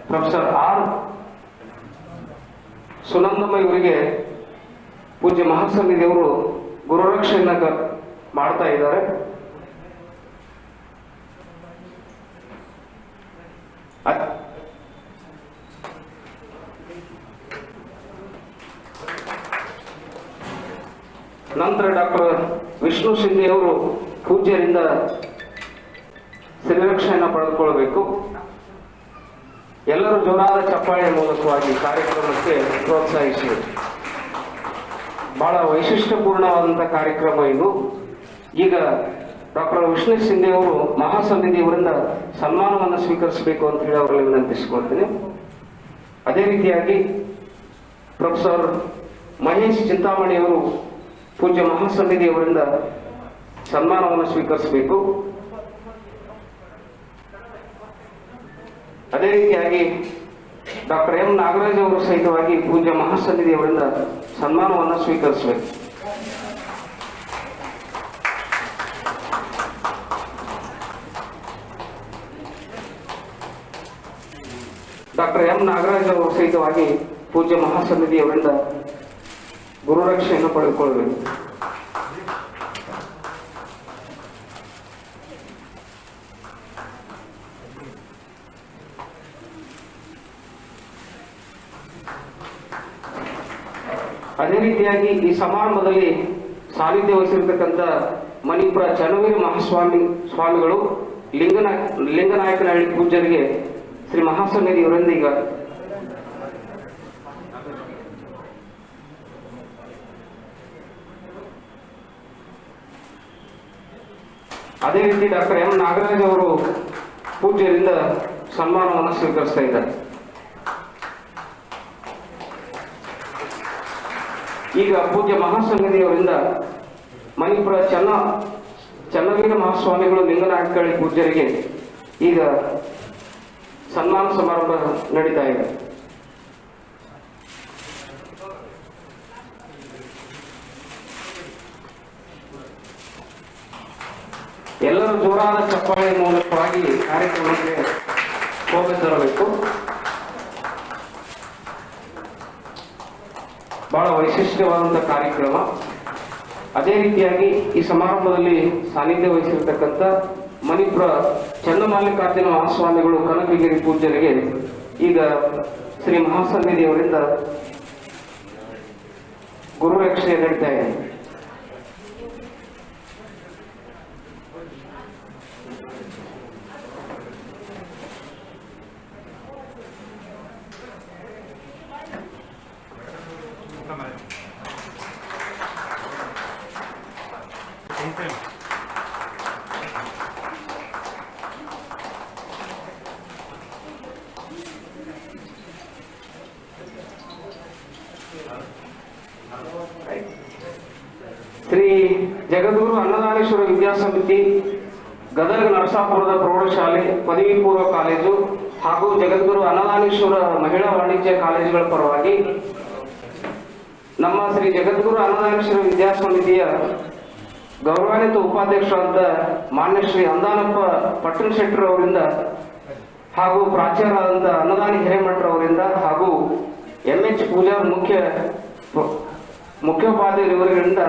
ಪ್ರೊಫೆಸರ್ ಆರ್ ಸುನಂದಮ್ಮ ಇವರಿಗೆ ಪೂಜ್ಯ ಮಹಾಸನ್ನಿಧಿಯವರು ಗುರುರಕ್ಷೆಯನ್ನ ಮಾಡ್ತಾ ಇದ್ದಾರೆ. ನಂತರ ಡಾಕ್ಟರ್ ವಿಷ್ಣು ಶಿಂದೆ ಅವರು ಪೂಜ್ಯರಿಂದ ಶ್ರೀರಕ್ಷೆಯನ್ನು ಪಡೆದುಕೊಳ್ಳಬೇಕು. ಎಲ್ಲರೂ ಜೋರಾದ ಚಪ್ಪಾಳೆಯ ಮೂಲಕವಾಗಿ ಕಾರ್ಯಕ್ರಮಕ್ಕೆ ಪ್ರೋತ್ಸಾಹಿಸಿ. ಬಹಳ ವೈಶಿಷ್ಟ್ಯಪೂರ್ಣವಾದಂತಹ ಕಾರ್ಯಕ್ರಮ ಇದು. ಈಗ ಡಾಕ್ಟರ್ ವಿಷ್ಣು ಶಿಂದೆ ಅವರು ಮಹಾಸನ್ನಿಧಿಯವರಿಂದ ಸನ್ಮಾನವನ್ನು ಸ್ವೀಕರಿಸಬೇಕು ಅಂತ ಹೇಳಿ ಅವರಲ್ಲಿ ವಿನಂತಿಸಿಕೊಳ್ತೀನಿ. ಅದೇ ರೀತಿಯಾಗಿ ಪ್ರೊಫೆಸರ್ ಮಹೇಶ್ ಚಿಂತಾಮಣಿಯವರು ಪೂಜ್ಯ ಮಹಾಸನ್ನಿಧಿಯವರಿಂದ ಸನ್ಮಾನವನ್ನು ಸ್ವೀಕರಿಸಬೇಕು. ಅದೇ ರೀತಿಯಾಗಿ ಡಾಕ್ಟರ್ ಎಂ ನಾಗರಾಜ್ ಅವರು ಸಹಿತವಾಗಿ ಪೂಜ್ಯ ಮಹಾಸನ್ನಿಧಿಯವರಿಂದ ಸನ್ಮಾನವನ್ನು ಸ್ವೀಕರಿಸಬೇಕು. ಡಾಕ್ಟರ್ ಎಂ ನಾಗರಾಜ್ ಅವರು ಸಹಿತವಾಗಿ ಪೂಜ್ಯ ಮಹಾಸನ್ನಿಧಿಯವರಿಂದ ಗುರುರಕ್ಷೆಯನ್ನು ಪಡೆದುಕೊಳ್ಳಬೇಕು. ಅದೇ ರೀತಿಯಾಗಿ ಈ ಸಮಾರಂಭದಲ್ಲಿ ಸಾನ್ನಿಧ್ಯ ವಹಿಸಿರ್ತಕ್ಕಂಥ ಮಣಿಪುರ ಚನ್ನವೀರ ಸ್ವಾಮಿಗಳು ಲಿಂಗನಾಯಕನಹಳ್ಳಿ ಪೂಜ್ಯರಿಗೆ ಶ್ರೀ ಮಹಾಸನ್ನಿಧಿಯವರಿಂದ ಈಗ ಅದೇ ರೀತಿ ಡಾಕ್ಟರ್ ಎಂ ನಾಗರಾಜ್ ಅವರು ಪೂಜ್ಯರಿಂದ ಸನ್ಮಾನವನ್ನು ಸ್ವೀಕರಿಸ್ತಾ ಇದ್ದಾರೆ. ಈಗ ಪೂಜ್ಯ ಮಹಾಸನ್ನಿಧಿಯವರಿಂದ ಮಣಿಪುರ ಚನ್ನವೀರ ಮಹಾಸ್ವಾಮಿಗಳು ಲಿಂಗನಾಯಕನಹಳ್ಳಿ ಪೂಜ್ಯರಿಗೆ ಈಗ ಸನ್ಮಾನ ಸಮಾರಂಭ ನಡೀತಾ ಇದೆ. ಎಲ್ಲರೂ ಜೋರಾದ ಚಪ್ಪಾಳೆ ಮೂಲಕವಾಗಿ ಕಾರ್ಯಕ್ರಮಕ್ಕೆ ಶೋಭೆ ತರಬೇಕು. ಬಹಳ ವೈಶಿಷ್ಟ್ಯವಾದಂತಹ ಕಾರ್ಯಕ್ರಮ. ಅದೇ ರೀತಿಯಾಗಿ ಈ ಸಮಾರಂಭದಲ್ಲಿ ಸಾನ್ನಿಧ್ಯ ವಹಿಸಿರ್ತಕ್ಕಂಥ ಮಣಿಪುರ ಚನ್ನಮಲ್ಲಿಕಾರ್ಜುನ ಮಹಾಸ್ವಾಮಿಗಳು ಕನಕಗಿರಿ ಪೂಜ್ಯರಿಗೆ ಈಗ ಶ್ರೀ ಮಹಾಸನ್ನಿಧಿಯವರಿಂದ ಗುರುರಕ್ಷೆ ನಡೀತಾ ಇದೆ. ಶ್ರೀ ಜಗದ್ಗುರು ಅನ್ನದಾನೇಶ್ವರ ವಿದ್ಯಾಸಮಿತಿ ಗದಗ ನರಸಾಪುರದ ಪ್ರೌಢಶಾಲೆ ಪದವಿ ಪೂರ್ವ ಕಾಲೇಜು ಹಾಗೂ ಜಗದ್ಗುರು ಅನ್ನದಾನೇಶ್ವರ ಮಹಿಳಾ ವಾಣಿಜ್ಯ ಕಾಲೇಜುಗಳ ಪರವಾಗಿ ನಮ್ಮ ಶ್ರೀ ಜಗದ್ಗುರು ಅನ್ನದಾನೇಶ್ವರ ವಿದ್ಯಾಸಮಿತಿಯ ಗೌರವಾನ್ವಿತ ಉಪಾಧ್ಯಕ್ಷರಾದ ಮಾನ್ಯ ಶ್ರೀ ಅಂದಾನಪ್ಪ ಪಟ್ಟಣ ಶೆಟ್ಟರ್ ಅವರಿಂದ ಹಾಗೂ ಪ್ರಾಚಾರ್ಯರಾದಂಥ ಅನ್ನದಾನಿ ಹಿರೇಮಠರವರಿಂದ ಹಾಗೂ MH ಪೂಜಾರ್ ಮುಖ್ಯೋಪಾಧ್ಯಾಯರಿಂದ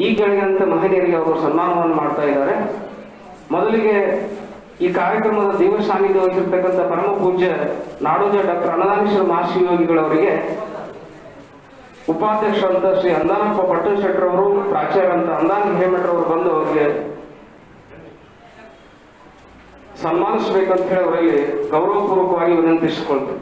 ಈ ಕೆಳಗಿನಂತೆ ಮಹಿಳೆಯರಿಗೆ ಅವರು ಸನ್ಮಾನವನ್ನು ಮಾಡ್ತಾ ಇದ್ದಾರೆ. ಮೊದಲಿಗೆ ಈ ಕಾರ್ಯಕ್ರಮದ ದೇವ ಸಾನ್ನಿಧ್ಯ ವಹಿಸಿರ್ತಕ್ಕಂಥ ಪರಮ ಪೂಜ್ಯ ನಾಡೋಜ ಡಾಕ್ಟರ್ ಅನ್ನದಾನೇಶ್ವರ ಮಹಾಶಿವಯೋಗಿಗಳವರಿಗೆ ಉಪಾಧ್ಯಕ್ಷರಂತ ಶ್ರೀ ಅಂದಾನಪ್ಪ ಪಟ್ಟಣ ಶೆಟ್ಟರ್ ಅವರು, ಪ್ರಾಚಾರ್ಯ ಅಂತ ಅಂದಾನಿ ಹಿರೇಮಠರವರು ಬಂದು ಅವರಿಗೆ ಸನ್ಮಾನಿಸಬೇಕಂತ ಹೇಳಿ ಅವರಲ್ಲಿ ಗೌರವಪೂರ್ವಕವಾಗಿ ವಿನಂತಿಸಿಕೊಳ್ತೇವೆ.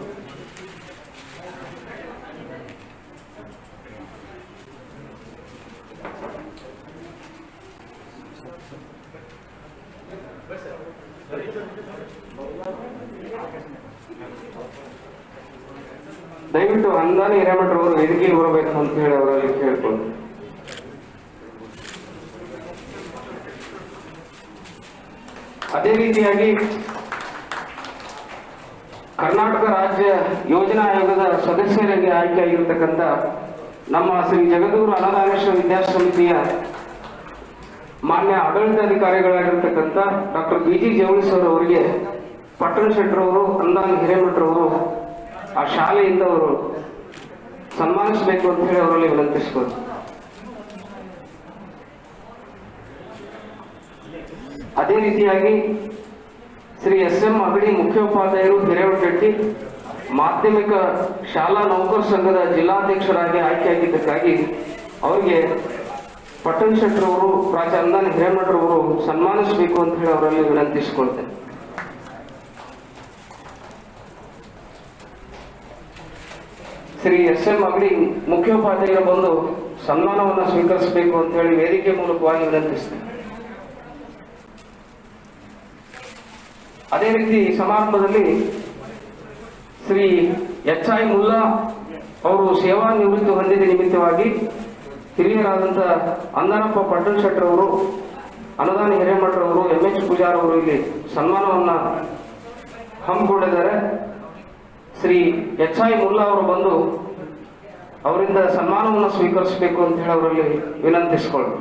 ದಯವಿಟ್ಟು ಅಂದಾನಿ ಹಿರೇಮಠರವರು ವೇದಿಕೆಗೆ ಬರಬೇಕು ಅಂತ ಹೇಳಿ ಅವರಲ್ಲಿ ಕೇಳ್ಕೊಂಡು. ಅದೇ ರೀತಿಯಾಗಿ ಕರ್ನಾಟಕ ರಾಜ್ಯ ಯೋಜನಾ ಆಯೋಗದ ಸದಸ್ಯರಾಗಿ ಆಯ್ಕೆಯಾಗಿರ್ತಕ್ಕಂಥ ನಮ್ಮ ಶ್ರೀ ಜಗದ್ಗುರು ಅನಾಥಾಶ್ರಮ ವಿದ್ಯಾಸಮಿತಿಯ ಮಾನ್ಯ ಆಡಳಿತಾಧಿಕಾರಿಗಳಾಗಿರ್ತಕ್ಕಂಥ ಡಾಕ್ಟರ್ BG ಜವಳಿ ಸರ್ ಅವರಿಗೆ ಪಟ್ಟಣ ಶೆಟ್ಟರವರು, ಅಂದಾನಿ ಹಿರೇಮಠರವರು ಆ ಶಾಲೆಯಿಂದ ಅವರು ಸನ್ಮಾನಿಸಬೇಕು ಅಂತ ಹೇಳಿ ಅವರಲ್ಲಿ ವಿನಂತಿಸ್ಬೋದು. ಅದೇ ರೀತಿಯಾಗಿ ಶ್ರೀ SM ಅಗಡಿ ಮುಖ್ಯೋಪಾಧ್ಯಾಯರು ಹಿರೇಮಠಟ್ಟಿ ಮಾಧ್ಯಮಿಕ ಶಾಲಾ ನೌಕರ ಸಂಘದ ಜಿಲ್ಲಾಧ್ಯಕ್ಷರಾಗಿ ಆಯ್ಕೆಯಾಗಿದ್ದಕ್ಕಾಗಿ ಅವರಿಗೆ ಪಟ್ಟಣ ಶೆಟ್ಟರವರು, ಪ್ರಾಚಾರ್ಯ ಅಂದಾನಿ ಹಿರೇಮಠರವರು ಸನ್ಮಾನಿಸಬೇಕು ಅಂತ ಹೇಳಿ ಅವರಲ್ಲಿ ವಿನಂತಿಸಿಕೊಳ್ತೇನೆ. ಶ್ರೀ SM ಅಗಡಿ ಮುಖ್ಯೋಪಾಧ್ಯಾಯರು ಬಂದು ಸನ್ಮಾನವನ್ನು ಸ್ವೀಕರಿಸಬೇಕು ಅಂತ ಹೇಳಿ ವೇದಿಕೆ ಮೂಲಕವಾಗಿ ವಿನಂತಿಸ್ತೇನೆ. ಅದೇ ರೀತಿ ಈ ಸಮಾರಂಭದಲ್ಲಿ ಶ್ರೀ HI ಮುಲ್ಲಾ ಅವರು ಸೇವಾ ನಿವೃತ್ತಿ ಹೊಂದಿದ ನಿಮಿತ್ತವಾಗಿ ಹಿರಿಯರಾದಂಥ ಅಂದಾನಪ್ಪ ಪಟ್ಟಣ ಶೆಟ್ಟರವರು, ಅನದಾನಿ ಹಿರೇಮಠರವರು, MH ಪೂಜಾರ್ ಅವರು ಇಲ್ಲಿ ಸನ್ಮಾನವನ್ನು ಹಮ್ಮಿಕೊಂಡಿದ್ದಾರೆ. ಶ್ರೀ HI ಮುಲ್ಲಾ ಅವರು ಬಂದು ಅವರಿಂದ ಸನ್ಮಾನವನ್ನು ಸ್ವೀಕರಿಸಬೇಕು ಅಂತ ಹೇಳಿ ಅವರಲ್ಲಿ ವಿನಂತಿಸಿಕೊಳ್ಳಿ.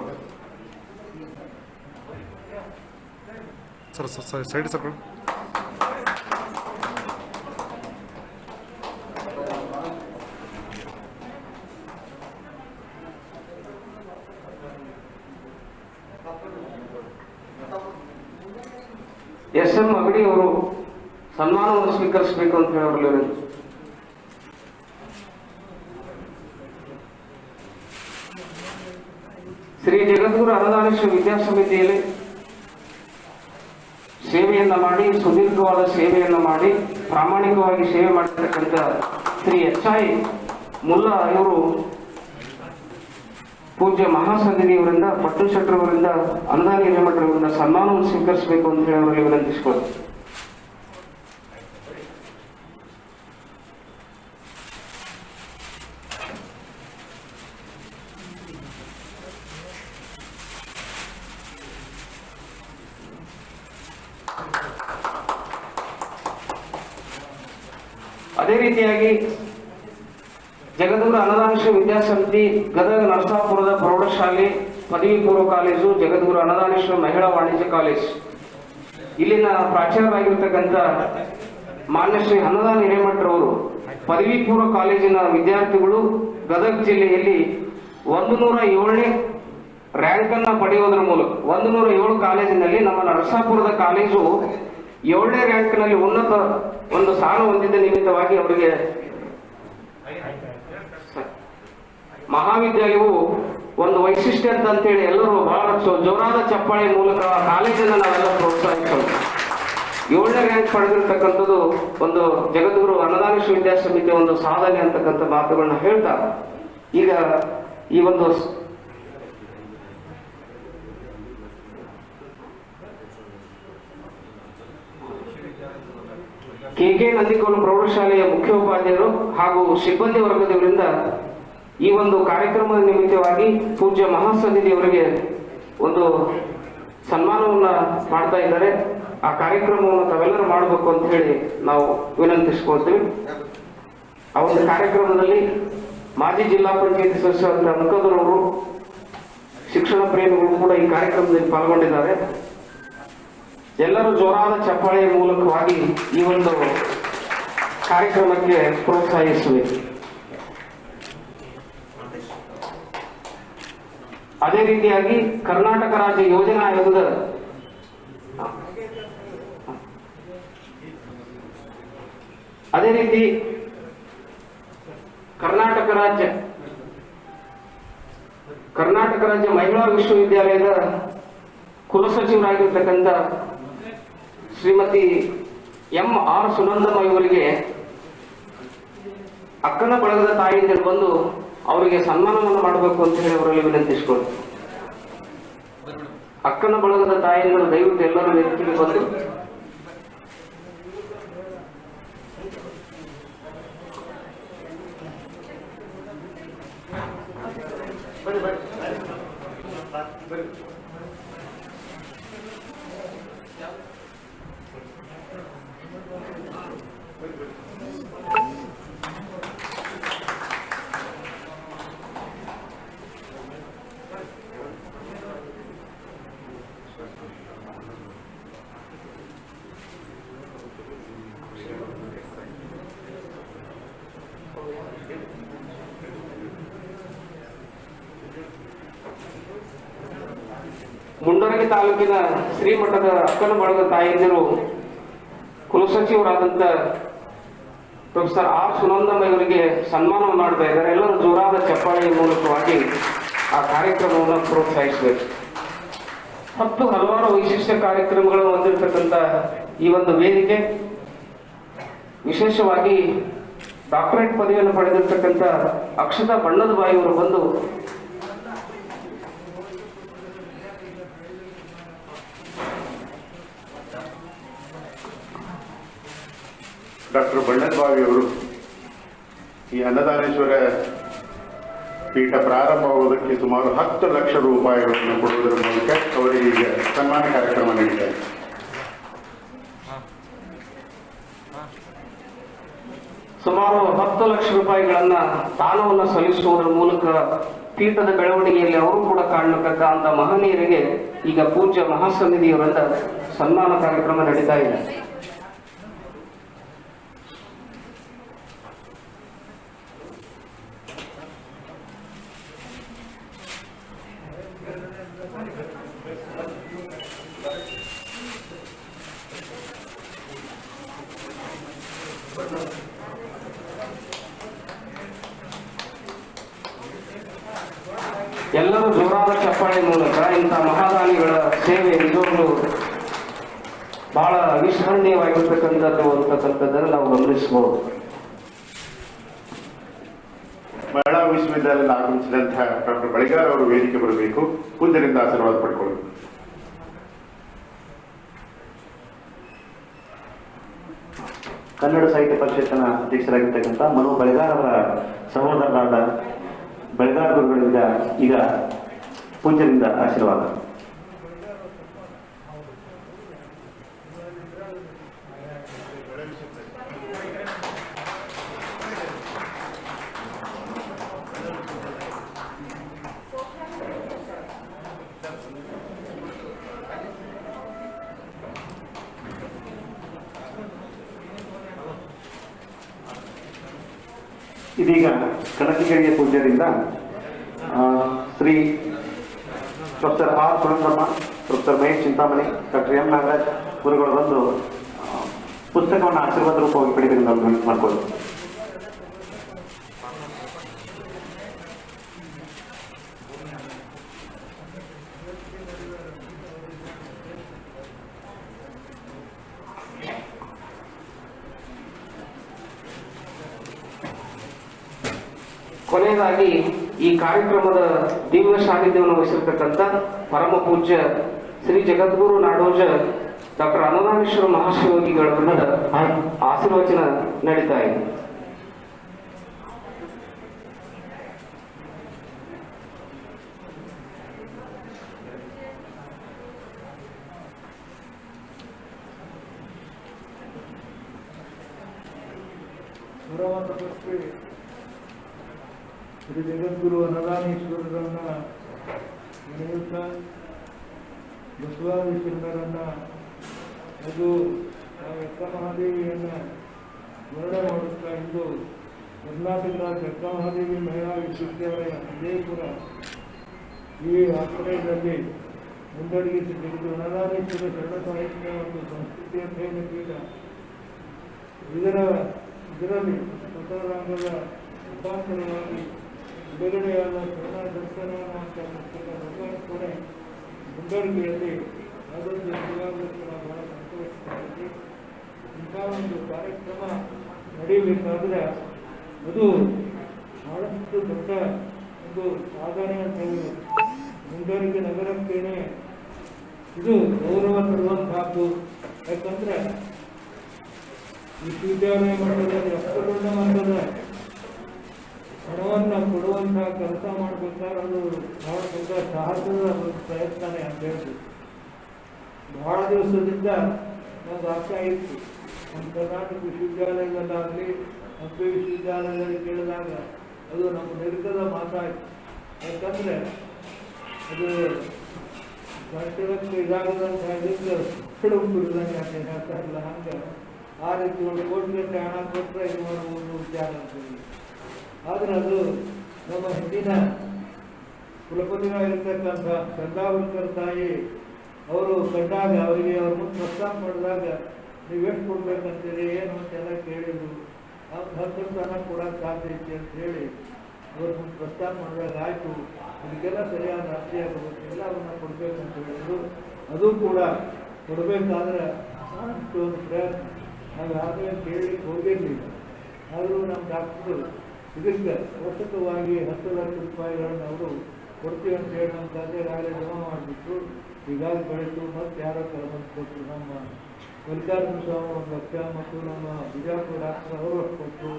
Side circle. SM ಅಗಡಿ ಅವರು ಸನ್ಮಾನವನ್ನು ಸ್ವೀಕರಿಸಬೇಕು ಅಂತ ಹೇಳಿ ಅವರಲ್ಲಿ ವಿನಂತಿ. ಶ್ರೀ ಜಗದ್ಗುರು ಅನಾಥಾಶ್ರಮ ವಿದ್ಯಾಸಮಿತಿಯಲ್ಲಿ ಸೇವೆಯನ್ನ ಮಾಡಿ, ಸುದೀರ್ಘವಾದ ಸೇವೆಯನ್ನ ಮಾಡಿ, ಪ್ರಾಮಾಣಿಕವಾಗಿ ಸೇವೆ ಮಾಡಿರ್ತಕ್ಕಂಥ ಶ್ರೀ HI ಮುಲ್ಲಾ ಇವರು ಪೂಜ್ಯ ಮಹಾಸನ್ನಿಧಿಯವರಿಂದ, ಪಟ್ಟಣ ಶೆಟ್ಟರವರಿಂದ, ಅನದಾನಿ ಹಿರೇಮಠರವರಿಂದ ಸನ್ಮಾನವನ್ನು ಸ್ವೀಕರಿಸಬೇಕು ಅಂತ ಹೇಳಿ ಅವರಿಗೆ ವಿನಂತಿಸಿಕೊಳ್ಳಿ. ಅದೇ ರೀತಿಯಾಗಿ ಜಗದ್ಗುರು ಅನಾಥಾಶ್ರಮ ವಿದ್ಯಾಸಮಿತಿ ಗದಗ ನರಸಾಪುರದ ಪ್ರೌಢಶಾಲೆ, ಪದವಿ ಪೂರ್ವ ಕಾಲೇಜು, ಜಗದ್ಗುರು ಅನಾಥಾಶ್ರಮ ಮಹಿಳಾ ವಾಣಿಜ್ಯ ಕಾಲೇಜ್ ಇಲ್ಲಿನ ಪ್ರಾಚಾರ್ಯರಾಗಿರ್ತಕ್ಕಂಥ ಮಾನ್ಯ ಶ್ರೀ ಅನದಾನಿ ಹಿರೇಮಠರವರು ಪದವಿ ಪೂರ್ವ ಕಾಲೇಜಿನ ವಿದ್ಯಾರ್ಥಿಗಳು ಗದಗ ಜಿಲ್ಲೆಯಲ್ಲಿ 107ನೇ ರ್ಯಾಂಕ್ ಅನ್ನ ಪಡೆಯುವುದರ ಮೂಲಕ 107 ಕಾಲೇಜಿನಲ್ಲಿ ನಮ್ಮ ನರಸಾಪುರದ ಕಾಲೇಜು 7ನೇ ರ್ಯಾಂಕ್ನಲ್ಲಿ ಉನ್ನತ ಒಂದು ಸ್ಥಾನ ಹೊಂದಿದ್ದ ನಿಮಿತ್ತವಾಗಿ ಅವರಿಗೆ ಮಹಾವಿದ್ಯಾಲಯವು ಒಂದು ವೈಶಿಷ್ಟ್ಯ ಅಂತೇಳಿ ಎಲ್ಲರೂ ಬಹಳ ಜೋರಾದ ಚಪ್ಪಾಳೆ ಮೂಲಕ ಕಾಲೇಜನ್ನು ನಾವೆಲ್ಲ ಪ್ರೋತ್ಸಾಹಿಸೋಣ. 7ನೇ ರ್ಯಾಂಕ್ ಪಡೆದಿರ್ತಕ್ಕಂಥದ್ದು ಒಂದು ಜಗದ್ಗುರು ಅನಾಥಾಶ್ರಮ ವಿದ್ಯಾಸಮಿತಿಯ ಒಂದು ಸಾಧನೆ ಅಂತಕ್ಕಂಥ ಮಾತುಗಳನ್ನ ಹೇಳ್ತಾ, ಈಗ ಈ ಒಂದು KK ನಂದಿಕೋಲು ಪ್ರೌಢಶಾಲೆಯ ಮುಖ್ಯೋಪಾಧ್ಯಾಯರು ಹಾಗೂ ಸಿಬ್ಬಂದಿ ವರ್ಗದವರಿಂದ ಈ ಒಂದು ಕಾರ್ಯಕ್ರಮದ ನಿಮಿತ್ತವಾಗಿ ಪೂಜ್ಯ ಮಹಾಸನ್ನಿಧಿಯವರಿಗೆ ಒಂದು ಸನ್ಮಾನವನ್ನ ಮಾಡ್ತಾ ಇದ್ದಾರೆ. ಆ ಕಾರ್ಯಕ್ರಮವನ್ನು ತಾವೆಲ್ಲರೂ ಮಾಡಬೇಕು ಅಂತ ಹೇಳಿ ನಾವು ವಿನಂತಿಸ್ಕೊಳ್ತೀವಿ. ಆ ಒಂದು ಕಾರ್ಯಕ್ರಮದಲ್ಲಿ ಮಾಜಿ ಜಿಲ್ಲಾ ಪಂಚಾಯತ್ ಸದಸ್ಯರಾದ ಮುಖದರವರು, ಶಿಕ್ಷಣ ಪ್ರೇಮಿಗಳು ಕೂಡ ಈ ಕಾರ್ಯಕ್ರಮದಲ್ಲಿ ಪಾಲ್ಗೊಂಡಿದ್ದಾರೆ. ಎಲ್ಲರೂ ಜೋರಾದ ಚಪ್ಪಾಳೆಯ ಮೂಲಕವಾಗಿ ಈ ಒಂದು ಕಾರ್ಯಕ್ರಮಕ್ಕೆ ಪ್ರೋತ್ಸಾಹಿಸಬೇಕು. ಅದೇ ರೀತಿಯಾಗಿ ಕರ್ನಾಟಕ ರಾಜ್ಯ ಯೋಜನಾ ಆಯೋಗದ ಅದೇ ರೀತಿ ಕರ್ನಾಟಕ ರಾಜ್ಯ ಮಹಿಳಾ ವಿಶ್ವವಿದ್ಯಾಲಯದ ಕುಲಸಚಿವರಾಗಿರ್ತಕ್ಕಂಥ ಶ್ರೀಮತಿ MR ಸುನಂದಮ್ಮ ಇವರಿಗೆ ಅಕ್ಕನ ಬಳಗದ ತಾಯಿಯಿಂದ ಬಂದು ಅವರಿಗೆ ಸನ್ಮಾನವನ್ನು ಮಾಡಬೇಕು ಅಂತ ಹೇಳಿ ಅವರಲ್ಲಿ ವಿನಂತಿಸಿಕೊಳ್ಳಿ. ಅಕ್ಕನ ಬಳಗದ ತಾಯಿಯಿಂದ ದಯವಿಟ್ಟು ಎಲ್ಲರೂ ವೇದಿಕೆಗೆ ಬಂದು ಮುಂಡರಗಿ ತಾಲೂಕಿನ ಶ್ರೀಮಠದ ಅಕ್ಕನ ಬಳಗ ತಾಯಂದಿರು ಕುಲಸಚಿವರಾದಂಥ ಪ್ರೊಫೆಸರ್ ಆರ್ ಸುನಂದಮ್ಮ ಇವರಿಗೆ ಸನ್ಮಾನ ಮಾಡ್ತಾ ಇದ್ದಾರೆ. ಎಲ್ಲರೂ ಜೋರಾದ ಚಪ್ಪಾಳೆಯ ಮೂಲಕವಾಗಿ ಆ ಕಾರ್ಯಕ್ರಮವನ್ನು ಪ್ರೋತ್ಸಾಹಿಸಬೇಕು. ಹಲವಾರು ವಿಶಿಷ್ಟ ಕಾರ್ಯಕ್ರಮಗಳನ್ನು ಹೊಂದಿರತಕ್ಕಂಥ ಈ ಒಂದು ವೇದಿಕೆ, ವಿಶೇಷವಾಗಿ ಡಾಕ್ಟರೇಟ್ ಪದವಿಯನ್ನು ಪಡೆದಿರ್ತಕ್ಕಂಥ ಅಕ್ಷತಾ ಬಣ್ಣದ ಬಾಯಿಯವರು ಬಂದು ಡಾಕ್ಟರ್ ಬಣ್ಣದಬಾವಿ ಅವರು ಈ ಅನ್ನದಾನೇಶ್ವರ ಪೀಠ ಪ್ರಾರಂಭವಾಗುವುದಕ್ಕೆ ಸುಮಾರು 10 ಲಕ್ಷ ರೂಪಾಯಿಗಳನ್ನು ಕೊಡುವುದರ ಮೂಲಕ ಅವರಿಗೆ ಈಗ ಸನ್ಮಾನ ಕಾರ್ಯಕ್ರಮ ನಡೀತಾ ಇದೆ. ಸುಮಾರು 10 ಲಕ್ಷ ರೂಪಾಯಿಗಳನ್ನ ದಾನವನ್ನು ಸಲ್ಲಿಸುವುದರ ಮೂಲಕ ಪೀಠದ ಬೆಳವಣಿಗೆಯಲ್ಲಿ ಅವರು ಕೂಡ ಕಾಣತಕ್ಕಂಥ ಮಹನೀಯರಿಗೆ ಈಗ ಪೂಜ್ಯ ಮಹಾಸನ್ನಿಧಿಯವರಿಂದ ಸನ್ಮಾನ ಕಾರ್ಯಕ್ರಮ ನಡೀತಾ ಇದೆ. ಎಲ್ಲರೂ ಜೋರಾದ ಚಪ್ಪಾಳೆ ಮೂಲಕ ಇಂಥ ಮಹಾದಾನಿಗಳ ಸೇವೆ ನಿಜವಾಗ್ಲೂ ಬಹಳ ಅವಿಸ್ಮರಣೀಯವಾಗಿರ್ತಕ್ಕಂಥದ್ದು ಅಂತಕ್ಕಂಥದ್ದನ್ನು ನಾವು ಗಮನಿಸಬಹುದು. ಮಹಿಳಾ ವಿಶ್ವವಿದ್ಯಾಲಯದಲ್ಲಿ ಆಗಮಿಸಿದಂತಹ ಡಾಕ್ಟರ್ ಬಳಿಗಾರ್ ಅವರು ವೇದಿಕೆ ಬರಬೇಕು, ಪೂಜ್ಯರಿಂದ ಆಶೀರ್ವಾದ ಪಡ್ಕೊಳ್ಳಬೇಕು. ಕನ್ನಡ ಸಾಹಿತ್ಯ ಪರಿಷತ್ತಿನ ಅಧ್ಯಕ್ಷರಾಗಿರ್ತಕ್ಕಂಥ ಮನು ಬಳಿಗಾರ್ ಅವರ ಸಹೋದರರಾದ ಬಳಿಗಾರ್ ಗುರುಗಳಿಂದ ಈಗ ಪೂಜ್ಯರಿಂದ ಆಶೀರ್ವಾದ. ಇದೀಗ ಕನಕಗಿರಿಯ ಪೂಜ್ಯರಿಂದ Shri professor R Sunandamma, professor Mahesh Chintamani, doctor M Nagaraj ಗುರುಗಳು ಬಂದು ಪುಸ್ತಕವನ್ನು ಆಶೀರ್ವಾದ ರೂಪವಾಗಿ ಪಡೆದು ನಾವು ವಿನಂತಿ ಮಾಡ್ಕೊಳ್ಳೋದು. ಕೊನೆಯದಾಗಿ ಈ ಕಾರ್ಯಕ್ರಮದ ದಿವ್ಯ ಸಾನ್ನಿಧ್ಯವನ್ನು ವಹಿಸಿರ್ತಕ್ಕಂಥ ಪರಮ ಪೂಜ್ಯ ಶ್ರೀ ಜಗದ್ಗುರು ನಾಡೋಜ ಡಾಕ್ಟರ್ ಅನ್ನದಾನೇಶ್ವರ ಮಹಾಶಿವಯೋಗಿಗಳ ಆಶೀರ್ವಚನ ನಡೀತಾ ಇದೆ. ಶ್ರೀ ಜಗದ್ಗುರು ಅನ್ನದಾನೇಶ್ವರರನ್ನ ನೆನೆಯುತ್ತಾ ಬಸವಾದಿ ಶರಣರನ್ನ ಅದು ಅಕ್ಕ ಮಹಾದೇವಿಯನ್ನು ಸ್ಮರಣೆ ಮಾಡುತ್ತಾ ಇಂದು ಕರ್ನಾಟಕ ರಾಜ್ಯ ಅಕ್ಕ ಮಹಾದೇವಿ ಮಹಿಳಾ ವಿಶ್ವವಿದ್ಯಾಲಯ ವಿಜಯಪುರ ಈ ಆಶ್ರಯದಲ್ಲಿ ಮುಂದಡಿಗೆ ಶ್ರೀ ಅನ್ನದಾನೇಶ್ವರ ಶರಣ ಸಾಹಿತ್ಯ ಮತ್ತು ಸಂಸ್ಕೃತಿ ಅಧ್ಯಯನ ಪೀಠ ಇದರಲ್ಲಿ ಸ್ವತಃರಂಗದ ರೂಪಾಂತರವಾಗಿ ಬಿಡುಗಡೆಯಾದ ಶರಣ ದರ್ಶನ ಪುಸ್ತಕ ಲೋಕಾರ್ಪಣೆ ಮುಂದಡಿಗೆಯಲ್ಲಿ ಆದಷ್ಟು ಜಿಲ್ಲಾಡಳಿತ ಬಹಳ ಸಂತೋಷವಾಗಿ ಇಂಥ ಒಂದು ಕಾರ್ಯಕ್ರಮ ನಡೆಯಬೇಕಾದ್ರೆ ಅದು ಬಹಳಷ್ಟು ದೊಡ್ಡ ಒಂದು ಸಾಧನೆ ಅಂತ ಹೇಳಿ ಮುಂದಡಿಗೆ ನಗರಕ್ಕೇನೆ ಇದು ಗೌರವ ತರುವಂತಹದ್ದು. ಯಾಕಂದ್ರೆ ವಿಶ್ವವಿದ್ಯಾಲಯ ಮಟ್ಟದಲ್ಲಿ ಅಷ್ಟು ದೊಡ್ಡ ಮಟ್ಟದ ಹಣವನ್ನು ಕೊಡುವಂತಹ ಕೆಲಸ ಮಾಡಬೇಕಾದ್ರೆ ಅದು ಮಾಡಬೇಕಾದ ಸಾಹಸದ ಒಂದು ಪ್ರಯತ್ನನೇ ಅಂತ ಹೇಳ್ತೀವಿ. ಬಹಳ ದಿವಸದಿಂದ ನಮ್ಗೆ ಆಗ್ತಾ ಇತ್ತು. ನಮ್ಮ ಕರ್ನಾಟಕ ವಿಶ್ವವಿದ್ಯಾಲಯದಲ್ಲಾಗಲಿ ಹಂಪಿ ವಿಶ್ವವಿದ್ಯಾಲಯದಲ್ಲಿ ಕೇಳಿದಾಗ ಅದು ನಮ್ಮ ನಿರ್ಗದ ಮಾತಾಯಿತು. ಯಾಕಂದರೆ ಅದು ಗಂಟೆಗೆ ಇದಾಗದಂತ ಇದಕ್ಕೆ ಸುಡುವುದಂಗೆ ಅಂತ ಹೇಳ್ತಾ ಇಲ್ಲ. ಹಂಗೆ ಆ ರೀತಿ ಒಂದು ಕೋಟಿಗಟ್ಟಲೆ ಹಣ ಕೊಟ್ಟರೆ ಇದು ಮಾಡುವುದು ವಿಚಾರ ಅಂತೇಳಿ. ಆದರೆ ಅದು ನಮ್ಮ ಹಿಂದಿನ ಕುಲಪತಿಗಳಾಗಿರ್ತಕ್ಕಂಥ ಚಂದಾವರ್ಕರ್ ತಾಯಿ ಅವರು ಕಂಡಾಗ ಅವರಿಗೆ ಅವ್ರ ಮುಂದೆ ಪ್ರಸ್ತಾಪ ಮಾಡಿದಾಗ ನೀವು ಎಷ್ಟು ಕೊಡ್ಬೇಕಂತೀರಿ ಏನು ಅಂತೆಲ್ಲ ಕೇಳಿದ್ರು. ಅವ್ರು 10 ಸ್ಥಾನ ಕೊಡೋಕ್ಕೆ ಸಾಧ್ಯ ಐತಿ ಅಂತ ಹೇಳಿ ಅವ್ರ ಮುಂದೆ ಪ್ರಸ್ತಾಪ ಮಾಡಿದಾಗ ಆಯಿತು, ಇದಕ್ಕೆಲ್ಲ ಸರಿಯಾದ ಅರ್ಥ ಆಗಬೇಕು, ಎಲ್ಲವನ್ನ ಕೊಡಬೇಕಂತ ಹೇಳಿದ್ರು. ಅದು ಕೂಡ ಕೊಡಬೇಕಾದ್ರೆ ಅಷ್ಟು ಒಂದು ಪ್ರಯತ್ನ ನಾವು ಯಾವುದೇ ಕೇಳಲಿಕ್ಕೆ ಹೋಗಿರಲಿಲ್ಲ. ಆದರೂ ನಮ್ಮ ಡಾಕ್ಟ್ರು ಇದಕ್ಕೆ ವಸತವಾಗಿ 10 ಲಕ್ಷ ರೂಪಾಯಿಗಳನ್ನು ಅವರು ಕೊಡ್ತೀವಿ ಅಂತ ಹೇಳಿ ನಮ್ಮ ತಂದೆಗಾಗಲೇ ಜಮಾ ಮಾಡಿಬಿಟ್ರು. ಹೀಗಾಗಿ ಬೆಳೆದು ಮತ್ತು ಯಾರೋ ಕರೆದಂತ ಕೊಟ್ಟರು. ನಮ್ಮ ಮಲ್ಲಿಕಾರ್ಜುನ ಸ್ವಾಮಿ 1 ಲಕ್ಷ ಮತ್ತು ನಮ್ಮ ಬಿಜಾಪುರ ಡಾಕ್ಟರ್ ಅವರು ಅಷ್ಟು ಕೊಟ್ಟರು.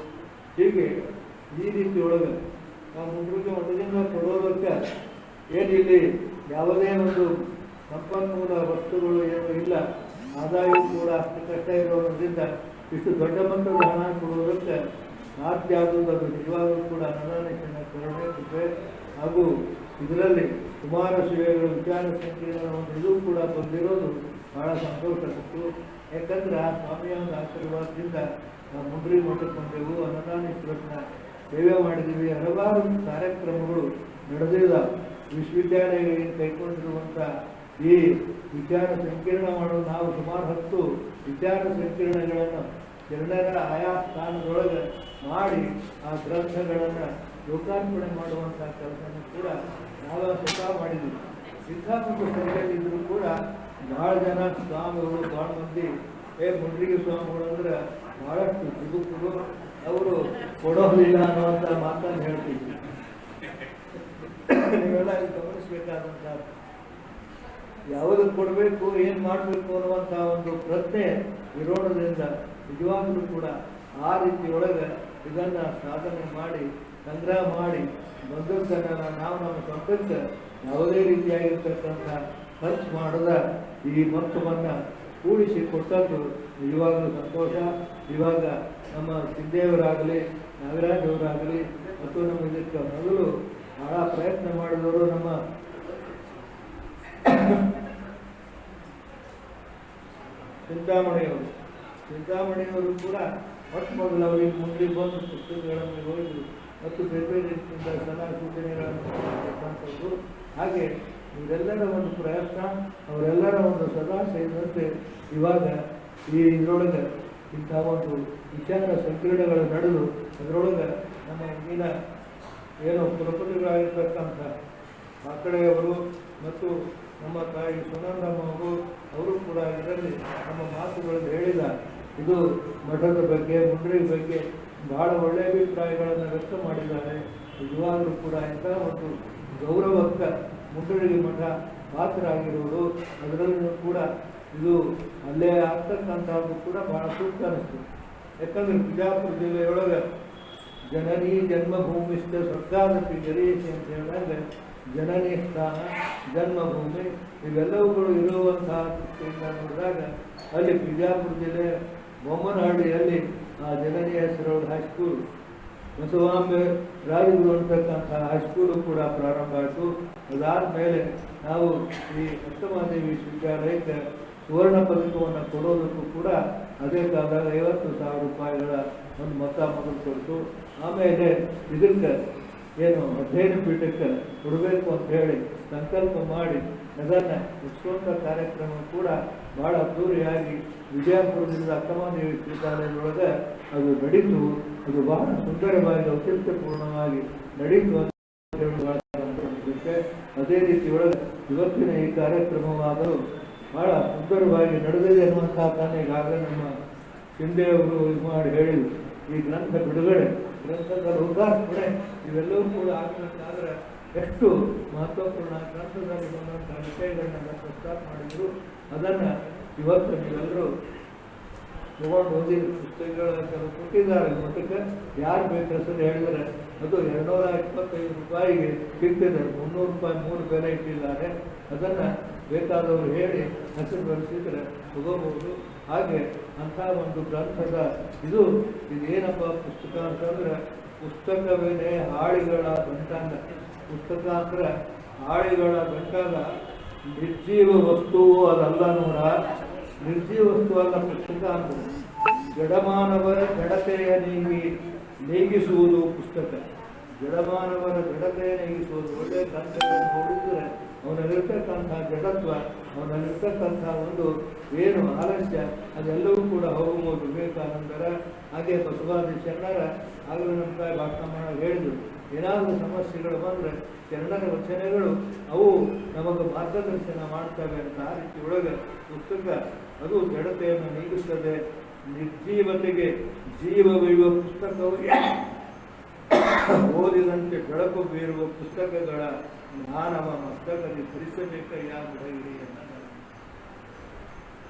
ಹೀಗೆ ಈ ರೀತಿ ಒಳಗೆ ನಾವು ಮುಂದಕ್ಕೆ ಒಂದರಿಂದ ಕೊಡೋದಕ್ಕೆ ಏನಿಲ್ಲಿ ಯಾವುದೇ ಒಂದು ಸಂಪನ್ಮೂಲ ವಸ್ತುಗಳು ಏನೂ ಇಲ್ಲ, ಆದಾಯವೂ ಕೂಡ ಅಷ್ಟು ಕಷ್ಟ ಇರೋದ್ರಿಂದ ಇಷ್ಟು ದೊಡ್ಡ ಮೊತ್ತದ ಹಣ ಕೊಡುವುದಕ್ಕೆ ಸಾಧ್ಯ ಆಗುವುದು ಅದು ನಿಜವಾಗಲೂ ಕೂಡ ಅನುದಾನೇಶನ ಕರುಣೆ ಕೃಪೆ. ಹಾಗೂ ಇದರಲ್ಲಿ ಕುಮಾರ ಸೇವೆಗಳು ವಿಚಾರ ಸಂಕೀರ್ಣ ಒಂದು ಇದು ಕೂಡ ಬಂದಿರೋದು ಬಹಳ ಸಂತೋಷ ಕೊಟ್ಟು. ಯಾಕಂದರೆ ಆ ಸ್ವಾಮಿಯ ಒಂದು ಆಶೀರ್ವಾದದಿಂದ ನಾವು ಮುಂಡ್ರಿ ಮಠಕ್ಕೆ ಬಂದೆವು, ಅನ್ನದಾನೇಶ್ವರನ ಸೇವೆ ಮಾಡಿದ್ದೀವಿ. ಹಲವಾರು ಕಾರ್ಯಕ್ರಮಗಳು ನಡೆದಿಲ್ಲ. ವಿಶ್ವವಿದ್ಯಾಲಯಗಳಿಗೆ ಕೈಗೊಂಡಿರುವಂಥ ಈ ವಿಚಾರ ಸಂಕಿರಣ ಮಾಡಲು ನಾವು ಸುಮಾರು 10 ವಿಚಾರ ಸಂಕಿರಣಗಳನ್ನು ಎಲ್ಲರ ಆಯಾ ಸ್ಥಾನದೊಳಗೆ ಮಾಡಿ ಆ ಗ್ರಂಥಗಳನ್ನು ಲೋಕಾರ್ಪಣೆ ಮಾಡುವಂಥ ಕೆಲಸವನ್ನು ಕೂಡ ನಾವು ಸ್ವತಃ ಮಾಡಿದ್ವಿ. ಸಿದ್ಧಾಂತ ಸಭೆಯಲ್ಲಿದ್ದರೂ ಕೂಡ ಭಾಳ ಜನ ಸ್ವಾಮಿಗಳು, ಭಾಳ ಮಂದಿ ಮುಂಡ್ರಿಗೆ ಸ್ವಾಮಿಗಳು ಅಂದ್ರೆ ಭಾಳಷ್ಟು ಸಿಗುತ್ತರು, ಅವರು ಕೊಡೋದಿಲ್ಲ ಅನ್ನುವಂಥ ಮಾತನ್ನು ಹೇಳ್ತಿದ್ವಿ. ನೀವೆಲ್ಲ ಇಲ್ಲಿ ಗಮನಿಸಬೇಕಾದಂಥ ಯಾವುದಕ್ಕೆ ಕೊಡಬೇಕು, ಏನು ಮಾಡಬೇಕು ಅನ್ನುವಂಥ ಒಂದು ಪ್ರಶ್ನೆ ಇರೋದ್ರಿಂದ ನಿಜವಾಗಲೂ ಕೂಡ ಆ ರೀತಿಯೊಳಗೆ ಇದನ್ನು ಸಾಧನೆ ಮಾಡಿ ಸಂಗ್ರಹ ಮಾಡಿ ಬಂದದ್ದನ್ನು ನಾವು ನಮ್ಮ ಸ್ವಂತಕ್ಕೆ ಯಾವುದೇ ರೀತಿಯಾಗಿರ್ತಕ್ಕಂಥ ಖರ್ಚು ಮಾಡದ ಈ ಮೊತ್ತವನ್ನು ಕೂಡಿಸಿ ಕೊಟ್ಟದ್ದು ನಿಜವಾಗಲೂ ಸಂತೋಷ. ಇವಾಗ ನಮ್ಮ ಸಿದ್ದೇವರಾಗಲಿ ನಾಗರಾಜ್ ಅವರಾಗಲಿ ಮತ್ತು ನಮ್ಮ ಇದಕ್ಕೆ ಮೊದಲು ಬಹಳ ಪ್ರಯತ್ನ ಮಾಡಿದವರು ನಮ್ಮ ಚಿಂತಾಮಣಿಯವರು ಕೂಡ ಮೊದಲು ಅವರಿಗೆ ಮುಂದೆ ಬಂದು ಪುಸ್ತಕಗಳನ್ನು ಓದಿದ್ರು ಮತ್ತು ಬೇರೆ ಬೇರೆ ರೀತಿಯಿಂದ ಸಲಹಾ ಸೂಚನೆಗಳನ್ನು ಕೊಟ್ಟಂಥದ್ದು. ಹಾಗೆ ಇವರೆಲ್ಲರ ಒಂದು ಪ್ರಯತ್ನ, ಅವರೆಲ್ಲರ ಒಂದು ಸದಾ ಸೇರಿದಂತೆ ಇವಾಗ ಈ ಇದರೊಳಗೆ ಇಂಥ ಒಂದು ವಿಚಾರ ಸಂಕಿರಣಗಳು ನಡೆದು ಅದರೊಳಗೆ ನಮ್ಮ ಹಿಂದಿನ ಏನು ಕುಲಪತಿಗಳಾಗಿರ್ತಕ್ಕಂಥ ಆ ಕಡೆಯವರು ಮತ್ತು ನಮ್ಮ ತಾಯಿ ಸುನಂದಮ್ಮ ಅವರು ಕೂಡ ಇದರಲ್ಲಿ ನಮ್ಮ ಮಾತುಗಳನ್ನು ಹೇಳಿದ ಇದು ಮಠದ ಬಗ್ಗೆ ಮುಂಡ್ರಿ ಬಗ್ಗೆ ಬಹಳ ಒಳ್ಳೆಯ ಅಭಿಪ್ರಾಯಗಳನ್ನು ವ್ಯಕ್ತ ಮಾಡಿದ್ದಾರೆ. ನಿಜವಾಗಲೂ ಕೂಡ ಇಂಥ ಒಂದು ಗೌರವಕ್ಕೆ ಮುಂಡ್ರಿ ಮಠ ಪಾತ್ರರಾಗಿರುವುದು, ಅದರಲ್ಲೂ ಕೂಡ ಇದು ಅಲ್ಲೇ ಆಗ್ತಕ್ಕಂಥದ್ದು ಕೂಡ ಬಹಳ ಸೂಕ್ತ ಅನಿಸ್ತು. ಯಾಕಂದರೆ ಬಿಜಾಪುರ ಜಿಲ್ಲೆಯೊಳಗೆ ಜನನಿ ಜನ್ಮಭೂಮಿಸ್ಥ ಸ್ವರ್ಗಾದಪಿ ಗರೀಶಿ ಅಂತ ಹೇಳಿದಾಗ ಜನನಿ ಸ್ಥಾನ, ಜನ್ಮಭೂಮಿ ಇವೆಲ್ಲವುಗಳು ಇರುವಂತಹ ದೃಷ್ಟಿಯಿಂದ ನೋಡಿದಾಗ ಅಲ್ಲಿ ಬಿಜಾಪುರ ಜಿಲ್ಲೆ ಬೊಮ್ಮನಹಳ್ಳಿಯಲ್ಲಿ ಆ ಜನನಿ ಹೆಸರು ಹೈಸ್ಕೂಲ್, ಬಸವಾಂಬೆ ರಾಜಗುರು ಅಂತಕ್ಕಂಥ ಹೈಸ್ಕೂಲು ಕೂಡ ಪ್ರಾರಂಭ ಆಯಿತು. ಅದಾದ ಮೇಲೆ ನಾವು ಈ ಅಷ್ಟಮಾದೇವಿ ವಿಶ್ವವಿದ್ಯಾಲಯಕ್ಕೆ ಸುವರ್ಣ ಪದಕವನ್ನು ಕೊಡೋದಕ್ಕೂ ಕೂಡ ಅದೇ ಕಾಲದಾಗ 50,000 ರೂಪಾಯಿಗಳ ಒಂದು ಮೊತ್ತ ಮೊದಲು ಕೊಡ್ತು. ಆಮೇಲೆ ಇದಕ್ಕೆ ಏನು ಅಧ್ಯಯನ ಪೀಠಕ್ಕೆ ಕೊಡಬೇಕು ಅಂತ ಹೇಳಿ ಸಂಕಲ್ಪ ಮಾಡಿ ಅದನ್ನು ಮುಗಿಸುವಂಥ ಕಾರ್ಯಕ್ರಮ ಕೂಡ ಭಾಳ ಅದ್ದೂರಿಯಾಗಿ ವಿಜಯಪುರದಿಂದ ಅಕ್ಕಮಹಾದೇವಿ ವಿಶ್ವವಿದ್ಯಾಲಯದೊಳಗೆ ಅದು ನಡೀತು. ಅದು ಬಹಳ ಸುಂದರವಾಗಿ ಔಚಿತ್ಯಪೂರ್ಣವಾಗಿ ನಡೀತು ಅಂತ ಹೇಳುತ್ತೆ. ಅದೇ ರೀತಿಯೊಳಗೆ ಇವತ್ತಿನ ಈ ಕಾರ್ಯಕ್ರಮವಾದರೂ ಬಹಳ ಸುಂದರವಾಗಿ ನಡೆದಿದೆ ಅನ್ನುವಂಥ ತಾನೇ ಈಗಾಗಲೇ ನಮ್ಮ ಶಿಂದೆಯವರು ಇದು ಮಾಡಿ ಹೇಳಿದರು. ಈ ಗ್ರಂಥ ಬಿಡುಗಡೆ, ಗ್ರಂಥದ ಲೋಕಾರ್ಪಣೆ ಇವೆಲ್ಲವೂ ಕೂಡ ಆಗಬೇಕಾದ್ರೆ ಎಷ್ಟು ಮಹತ್ವಪೂರ್ಣ ಗ್ರಂಥದಲ್ಲಿ ಬಂದಂಥ ವಿಷಯಗಳನ್ನೆಲ್ಲ ಪ್ರಸ್ತಾಪ ಮಾಡಿದರು. ಅದನ್ನು ಇವತ್ತು ನೀವೆಲ್ಲರೂ ತಗೊಂಡು ಓದಿ ಪುಸ್ತಕಗಳ ಕೊಟ್ಟಿದ್ದಾರೆ ಮಠಕ್ಕೆ. ಯಾರು ಬೇಕು ಹೆಸರು ಹೇಳಿದರೆ ಅದು 225 ರೂಪಾಯಿಗೆ ಸಿಗ್ತಿದೆ. 300 ರೂಪಾಯಿ 3 ಬೆಲೆ ಇಟ್ಟಿದ್ದಾರೆ. ಅದನ್ನು ಬೇಕಾದವರು ಹೇಳಿ ಹೆಸರು ಬರೆಸಿದ್ರೆ ತಗೋಬಹುದು. ಹಾಗೆ ಅಂಥ ಒಂದು ಗ್ರಂಥದ ಇದೇನಪ್ಪ ಪುಸ್ತಕ ಅಂತಂದ್ರೆ ಪುಸ್ತಕವೇನೆ ಹಾಳಿಗಳ ಗಂಟಾಂಗ. ಪುಸ್ತಕ ಅಂದ್ರೆ ಹಾಳಿಗಳ ಗಂಟಾಂಗ. ನಿರ್ಜೀವ ವಸ್ತುವು ಅದಲ್ಲ ನೋಡ, ನಿರ್ಜೀವ ವಸ್ತು ಅಲ್ಲ ಪುಸ್ತಕ ಅಂದ್ರೆ. ಜಡಮಾನವರ ಜಡತೆಯ ನೀಗಿಸುವುದು ಪುಸ್ತಕ. ಜಡಮಾನವರ ಜಡತೆಯ ನೀಗಿಸುವುದು. ಒಳ್ಳೆಯ ಗ್ರಂಥಗಳನ್ನು ಓದಿದ್ರೆ ಅವನಲ್ಲಿರ್ತಕ್ಕಂಥ ಜಡತ್ವ, ಅವನಲ್ಲಿರ್ತಕ್ಕಂಥ ಒಂದು ಏನು ಆಲಸ್ಯ ಅದೆಲ್ಲವೂ ಕೂಡ ಹೋಗಬಹುದು. ವಿವೇಕಾನಂದರ ಹಾಗೆ ಬಸವಾದಿ ಶರಣರ ಆಗಲೂ ನಮ್ಮ ತಾಯಿ ಭಾಷಣ ಹೇಳಿದ್ರು, ಏನಾದರೂ ಸಮಸ್ಯೆಗಳು ಬಂದರೆ ಶರಣರ ವಚನಗಳು ಅವು ನಮಗೆ ಮಾರ್ಗದರ್ಶನ ಮಾಡ್ತವೆ ಅಂತ. ಆ ರೀತಿ ಒಳಗೆ ಪುಸ್ತಕ ಅದು ಜಡತೆಯನ್ನು ನೀಗಿಸ್ತದೆ. ನಿರ್ಜೀವತೆಗೆ ಜೀವವಿರುವ ಪುಸ್ತಕವು ಓದಿದಂತೆ ಬೆಳಕು ಬೀರುವ ಪುಸ್ತಕಗಳ ಜ್ಞಾನವ ಮಸ್ತಕದಲ್ಲಿ ಧರಿಸಬೇಕಯ್ಯ ಬಿಡಗಿರಿ ಅಂತ.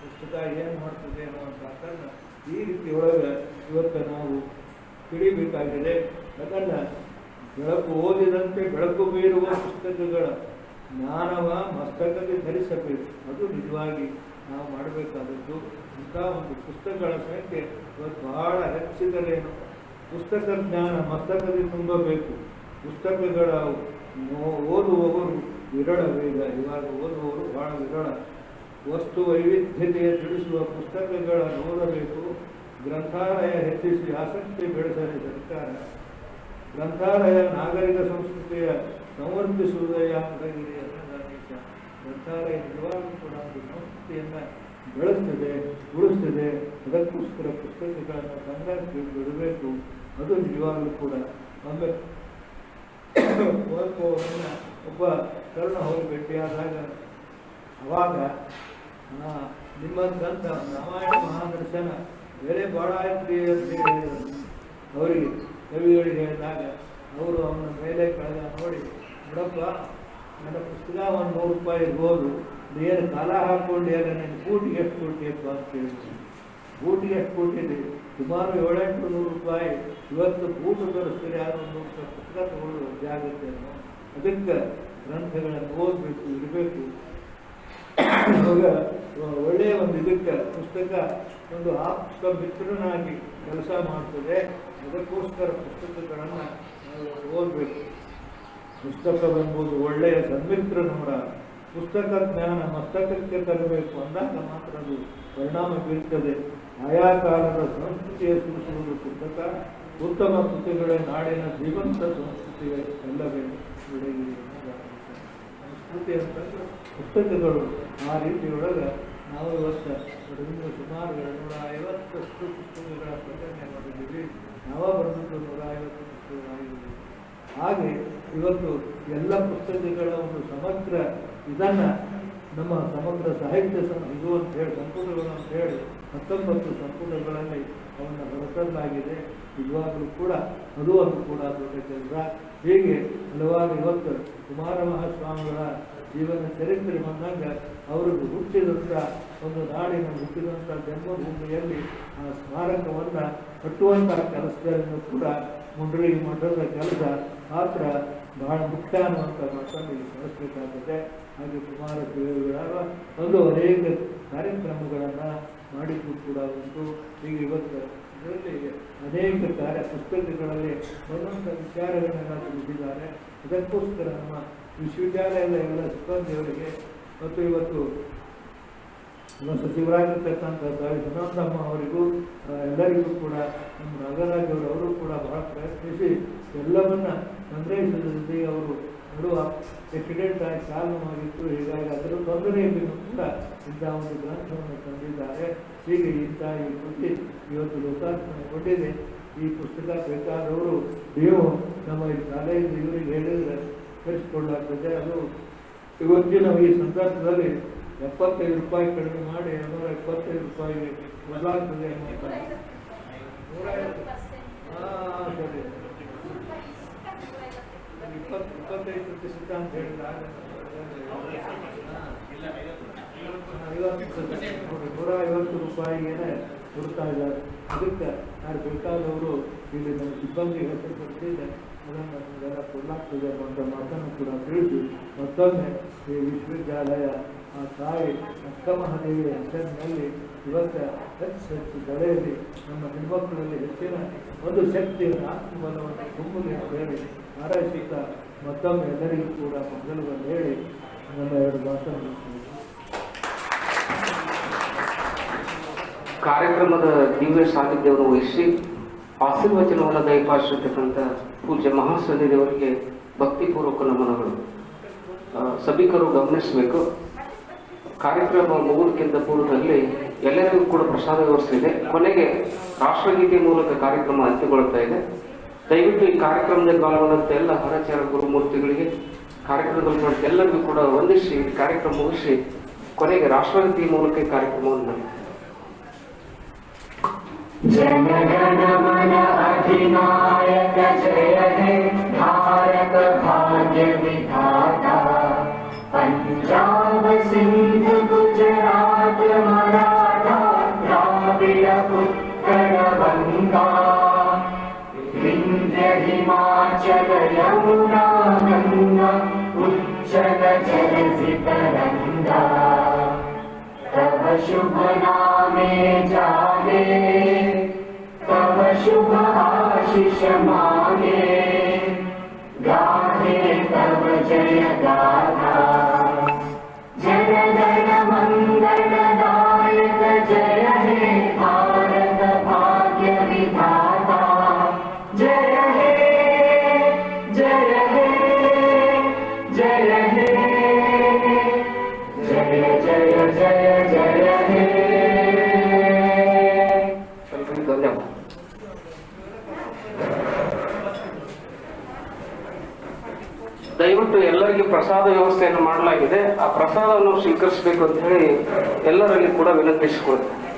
ಪುಸ್ತಕ ಏನು ಮಾಡ್ತದೆ ಅನ್ನುವಂಥದ್ದನ್ನು ಈ ರೀತಿ ಒಳಗೆ ಇವತ್ತು ನಾವು ತಿಳಿಬೇಕಾಗಿದೆ. ಅದನ್ನು ಬೆಳಕು ಓದಿದಂತೆ ಬೆಳಕು ಬೀರುವ ಪುಸ್ತಕಗಳ ಜ್ಞಾನವ ಮಸ್ತಕದಲ್ಲಿ ಧರಿಸಬೇಕು. ಅದು ನಿಜವಾಗಿ ನಾವು ಮಾಡಬೇಕಾದದ್ದು. ಇಂಥ ಒಂದು ಪುಸ್ತಕಗಳ ಸಂಖ್ಯೆ ಇವತ್ತು ಬಹಳ ಹೆಚ್ಚಿದರೇನು. ಪುಸ್ತಕ ಜ್ಞಾನ ಮಸ್ತಕದಲ್ಲಿ ತುಂಬಬೇಕು. ಪುಸ್ತಕಗಳ ಓದುವವರು ವಿರಳವೇಗ. ಇವಾಗ ಓದುವವರು ಬಹಳ ವಿರಳ. ವಸ್ತು ವೈವಿಧ್ಯತೆಯ ತಿಳಿಸುವ ಪುಸ್ತಕಗಳನ್ನು ಓದಬೇಕು. ಗ್ರಂಥಾಲಯ ಹೆಚ್ಚಿಸಿ ಆಸಕ್ತಿ ಬೆಳೆಸಲಿ ಸರ್ಕಾರ. ಗ್ರಂಥಾಲಯ ನಾಗರಿಕ ಸಂಸ್ಕೃತಿಯ ಸಂವರ್ಧಿಸುವುದಯ ಮುದಗಿರಿ ದೇಶ. ಗ್ರಂಥಾಲಯ ನಿಜವಾಗೂ ಕೂಡ ಒಂದು ಸಂಸ್ಕೃತಿಯನ್ನು ಬೆಳೆಸ್ತದೆ, ಉಳಿಸ್ತದೆ. ಅದಕ್ಕೋಸ್ಕರ ಪುಸ್ತಕಗಳನ್ನು ಸಂಗ್ರಹಿಸಿ ಬಿಡಬೇಕು. ಅದು ನಿಜವಾಗಲೂ ಕೂಡ ಒಮ್ಮೆ ಕುವೆಂಪುವರನ್ನು ಒಬ್ಬ ತರುಣ ಹೋಗಿ ಭೇಟಿಯಾದಾಗ ಅವಾಗ ನಿಮ್ಮಂತ ರಾಮಾಯಣ ಮಹಾದರ್ಶನ ಬೆಲೆ ಭಾಳ ಆಯ್ತು ಅಂತ ಹೇಳಿದರು. ಅವರಿಗೆ ಕವಿಗಳಿಗೆ ಹೇಳಿದಾಗ ಅವರು ಅವನ ಮೇಲೆ ಕಳೆದ ನೋಡಿ, ನೋಡಪ್ಪ ನನ್ನ ಪುಸ್ತಕ ಒಂದು 100 ರೂಪಾಯಿ ಇರ್ಬೋದು, ಏನು ಕಾಲ ಹಾಕ್ಕೊಂಡು ಎಲ್ಲ ನನ್ನ ಬೂಟಿಗೆ ಎಷ್ಟು ಕೊಟ್ಟಿಯಪ್ಪ ಅಂತ ಕೇಳ್ತೀನಿ. ಬೂಟಿಗೆ ಎಷ್ಟು ಕೊಟ್ಟಿದೆ? ಸುಮಾರು 700-800 ರೂಪಾಯಿ. ಇವತ್ತು ಬೂಟು ತರಿಸ್ತೀರಿ, ಯಾರು 100 ರೂಪಾಯಿ ಪುಸ್ತಕ ತಗೊಳ್ಳೋ ಜಾಗತ್ತೆ. ಅದಕ್ಕೆ ಗ್ರಂಥಗಳನ್ನು ಓದಬೇಕು, ಇರಬೇಕು. ಇವಾಗ ಒಳ್ಳೆಯ ಒಂದು ಇದಕ್ಕೆ ಪುಸ್ತಕ ಒಂದು ಆಪ್ತ ಮಿತ್ರನಾಗಿ ಕೆಲಸ ಮಾಡ್ತದೆ. ಅದಕ್ಕೋಸ್ಕರ ಪುಸ್ತಕಗಳನ್ನು ಓದಬೇಕು. ಪುಸ್ತಕವೆಂಬುದು ಒಳ್ಳೆಯ ಸನ್ಮಿತ್ರ ನೋಡ. ಪುಸ್ತಕ ಜ್ಞಾನ ಮಸ್ತಕಕ್ಕೆ ತರಬೇಕು ಅಂದಾಗ ಮಾತ್ರ ಅದು ಪರಿಣಾಮ ಬೀರ್ತದೆ. ಆಯಾ ಕಾಲದ ಸಂಸ್ಕೃತಿಯ ಸೂಚಿಸುವುದು ಪುಸ್ತಕ. ಉತ್ತಮ ಕೃತಿಗಳೇ ನಾಡಿನ ಜೀವಂತ ಸಂಸ್ಕೃತಿಯ ಎಲ್ಲವೇ ಬೆಳಗಿರಿ. ಸಂಸ್ಕೃತಿ ಅಂತಂದ್ರೆ ಪುಸ್ತಕಗಳು. ಆ ರೀತಿಯೊಳಗೆ ನಾವು ಇವತ್ತು ಸುಮಾರು 250 ಪುಸ್ತಕಗಳ ಪ್ರಕಟಣೆ ಮಾಡಿದ್ದೀವಿ. ನಾವು ಬರೆದಿದ್ದು 150 ಪುಸ್ತಕಗಳಾಗಿದ್ದೀವಿ. ಹಾಗೆ ಇವತ್ತು ಎಲ್ಲ ಪುಸ್ತಕಗಳ ಒಂದು ಸಮಗ್ರ ಇದನ್ನು ನಮ್ಮ ಸಮಗ್ರ ಸಾಹಿತ್ಯ ಇದು ಅಂತ ಹೇಳಿ ಸಂಪುಟಗಳು ಅಂತ ಹೇಳಿ 19 ಸಂಪುಟಗಳಲ್ಲಿ ಅವನ್ನು ಹೊರತರಲಾಗಿದೆ. ನಿಜವಾಗಲೂ ಕೂಡ ಅದು ಒಂದು ಕೂಡ ದೊಡ್ಡ ಕೆಲಸ. ಹೀಗೆ ಹಲವಾರು ಇವತ್ತು ಕುಮಾರ ಮಹಾಸ್ವಾಮಿಗಳ ಜೀವನ ಚರಿತ್ರೆ ಬಂದಾಗ ಅವ್ರಿಗೆ ಹುಟ್ಟಿದಂಥ ಒಂದು ನಾಡಿನ ಹುಟ್ಟಿದಂಥ ಜನ್ಮಭೂಮಿಯಲ್ಲಿ ಆ ಸ್ಮಾರಕವನ್ನು ಕಟ್ಟುವಂಥ ಕೆಲಸಗಳನ್ನು ಕೂಡ ಮುಂಡ್ರಿ ಮಠದ ಕೆಲಸ ಮಾತ್ರ ಬಹಳ ಮುಖ್ಯ ಅನ್ನುವಂಥ ಮಾತನ್ನು ಇಲ್ಲಿ ಸ್ಮರಿಸಬೇಕಾಗಿದೆ. ಹಾಗೆ ಕುಮಾರ ಶ್ರೀಗಳ ಒಂದು ಅನೇಕ ಕಾರ್ಯಕ್ರಮಗಳನ್ನು ಮಾಡಿದ್ದು ಕೂಡ ಉಂಟು. ಈಗ ಇವತ್ತು ಇದರಲ್ಲಿ ಅನೇಕ ಪುಸ್ತಕಗಳಲ್ಲಿ ಒಂದೊಂದು ವಿಚಾರಗಳನ್ನೆಲ್ಲ ತಿಳಿಸಿದ್ದಾರೆ. ಇದಕ್ಕೋಸ್ಕರ ನಮ್ಮ ವಿಶ್ವವಿದ್ಯಾಲಯದ ಎಲ್ಲ ಸಿಬ್ಬಂದಿಯವರಿಗೆ ಮತ್ತು ಇವತ್ತು ಸಚಿವರಾಗಿರ್ತಕ್ಕಂಥ ಸುನಂದಮ್ಮ ಅವರಿಗೂ ಎಲ್ಲರಿಗೂ ಕೂಡ ನಮ್ಮ ನಾಗರಾಜ್ ಅವರು ಕೂಡ ಬಹಳ ಪ್ರಯತ್ನಿಸಿ ಎಲ್ಲವನ್ನ ಸಂಗ್ರಹಿಸಿದಂತೆ ಅವರು ನೋಡುವ ಆಕ್ಸಿಡೆಂಟ್ ಆಗಿ ಕಾರಣವಾಗಿತ್ತು. ಹೀಗಾಗಿ ಅದರ ತೊಂದರೆಯಲ್ಲಿಯೂ ಕೂಡ ಇಂಥ ಒಂದು ಗ್ರಂಥವನ್ನು ತಂದಿದ್ದಾರೆ. ಹೀಗೆ ಇಂಥ ಈ ಕೃತಿ ಇವತ್ತು ಲೋಕಾರ್ಪಣೆಗೊಂಡಿದೆ. ಈ ಪುಸ್ತಕ ಬೇಕಾದವರು ನೀವು ನಮ್ಮ ಈ ಕಾಲೇಜು ಇವರಿಗೆ ಹೇಳಿದರೆ ಕಳಿಸಿಕೊಳ್ಳಾಗ್ತದೆ. ಅದು ಇವತ್ತಿನ ಈ ಸಂದರ್ಭದಲ್ಲಿ 75 ರೂಪಾಯಿ ಕಡಿಮೆ ಮಾಡಿ 275 ರೂಪಾಯಿಗೆ ಬದಲಾಗ್ತದೆ ಅನ್ನುವಂಥ. ಸರಿ, 25% ಅಂತ ಹೇಳಿದಾಗ 150 ರೂಪಾಯಿಗೆ ಕೊಡ್ತಾ ಇದ್ದಾರೆ. ಅದಕ್ಕೆ ಯಾರು ಬೇಕಾದವರು ಇಲ್ಲಿ ನಮ್ಮ ಸಿಬ್ಬಂದಿ ಹೆಸರು ಕೊಡ್ತಿದ್ದೆ ಅದನ್ನು ನಿಮಗೆಲ್ಲ ಕೊಡಲಾಗ್ತದೆ ಅಂತ ಮಾತನ್ನು ಕೂಡ ತಿಳಿಸಿ ಮತ್ತೊಮ್ಮೆ ಈ ವಿಶ್ವವಿದ್ಯಾಲಯ ಆ ತಾಯಿ ಅಕ್ಕಮಹಾದೇವಿಯ ಹೆಸರಿನಲ್ಲಿ ಇವತ್ತು ಹೆಚ್ಚು ಬೆಳೆಯಲಿ, ನಮ್ಮ ಹೆಣ್ಮಕ್ಕಳಲ್ಲಿ ಹೆಚ್ಚಿನ ಒಂದು ಶಕ್ತಿಯನ್ನು ಆತ್ಮಬಲವನ್ನು ತುಂಬಲಿ ಅಂತ ಹೇಳಿ ಹಾರೈಸುತ್ತಾ ಮತ್ತೊಮ್ಮೆ ಎಲ್ಲರಿಗೂ ಕೂಡ ಮಂಗಲವನ್ನು ಹೇಳಿ ನನ್ನ ಎರಡು ಮಾತನ್ನು ಕಾರ್ಯಕ್ರಮದ ದಿವ್ಯ ಸಾನ್ನಿಧ್ಯವನ್ನು ವಹಿಸಿ ಆಶೀರ್ವಚನವನ್ನು ದಯಪಾಲಿಸಿರ್ತಕ್ಕಂಥ ಪೂಜ್ಯ ಮಹಾಸನ್ನಿ ದೇವರಿಗೆ ಭಕ್ತಿಪೂರ್ವಕ ನಮನಗಳು. ಸಭಿಕರು ಗಮನಿಸಬೇಕು, ಕಾರ್ಯಕ್ರಮ ಮುಗುವುದಕ್ಕಿಂತ ಪೂರ್ವದಲ್ಲಿ ಎಲ್ಲರಿಗೂ ಕೂಡ ಪ್ರಸಾದ ವ್ಯವಸ್ಥೆ ಇದೆ. ಕೊನೆಗೆ ರಾಷ್ಟ್ರಗೀತೆ ಮೂಲಕ ಕಾರ್ಯಕ್ರಮ ಅಂತ್ಯಗೊಳ್ಳುತ್ತಾ ಇದೆ. ದಯವಿಟ್ಟು ಈ ಕಾರ್ಯಕ್ರಮದಲ್ಲಿ ಪಾಲ್ಗೊಂಡಂಥ ಎಲ್ಲ ಹರಾಚಾರ ಗುರುಮೂರ್ತಿಗಳಿಗೆ, ಕಾರ್ಯಕ್ರಮದಲ್ಲಿ ಮಾಡಿದ ಎಲ್ಲರಿಗೂ ಕೂಡ ವಂದಿಸಿ ಕಾರ್ಯಕ್ರಮ ಮುಗಿಸಿ ಕೊನೆಗೆ ರಾಷ್ಟ್ರಗೀತೆ ಮೂಲಕ ಕಾರ್ಯಕ್ರಮವನ್ನು ನಡೆಯುತ್ತೆ. जनगण मन अधिनायक जय हे भारत भाग्य विधाता, पंजाब सिंध गुजरात मराठा द्राविड उत्कल गंगा, विंध्य हिमाचल यमुना गंगा उज्जल जलधि तरंगा, तव शुभ नामे जागे, तव शुभ आशीष मांगे, गाहे तव जय गाथा। जनगण मंगलदायक जय हे भारत भाग्य विधाता, जय हे जय हे जय हे जय जय जय जय हे। ಧನ್ಯವಾದ. ದಯವಿಟ್ಟು ಎಲ್ಲರಿಗೂ ಪ್ರಸಾದ ವ್ಯವಸ್ಥೆಯನ್ನು ಮಾಡಲಾಗಿದೆ. ಆ ಪ್ರಸಾದವನ್ನು ಸ್ವೀಕರಿಸಬೇಕು ಅಂತ ಹೇಳಿ ಎಲ್ಲರಲ್ಲಿ ಕೂಡ ವಿನಂತಿಸಿಕೊಳ್ತೇನೆ.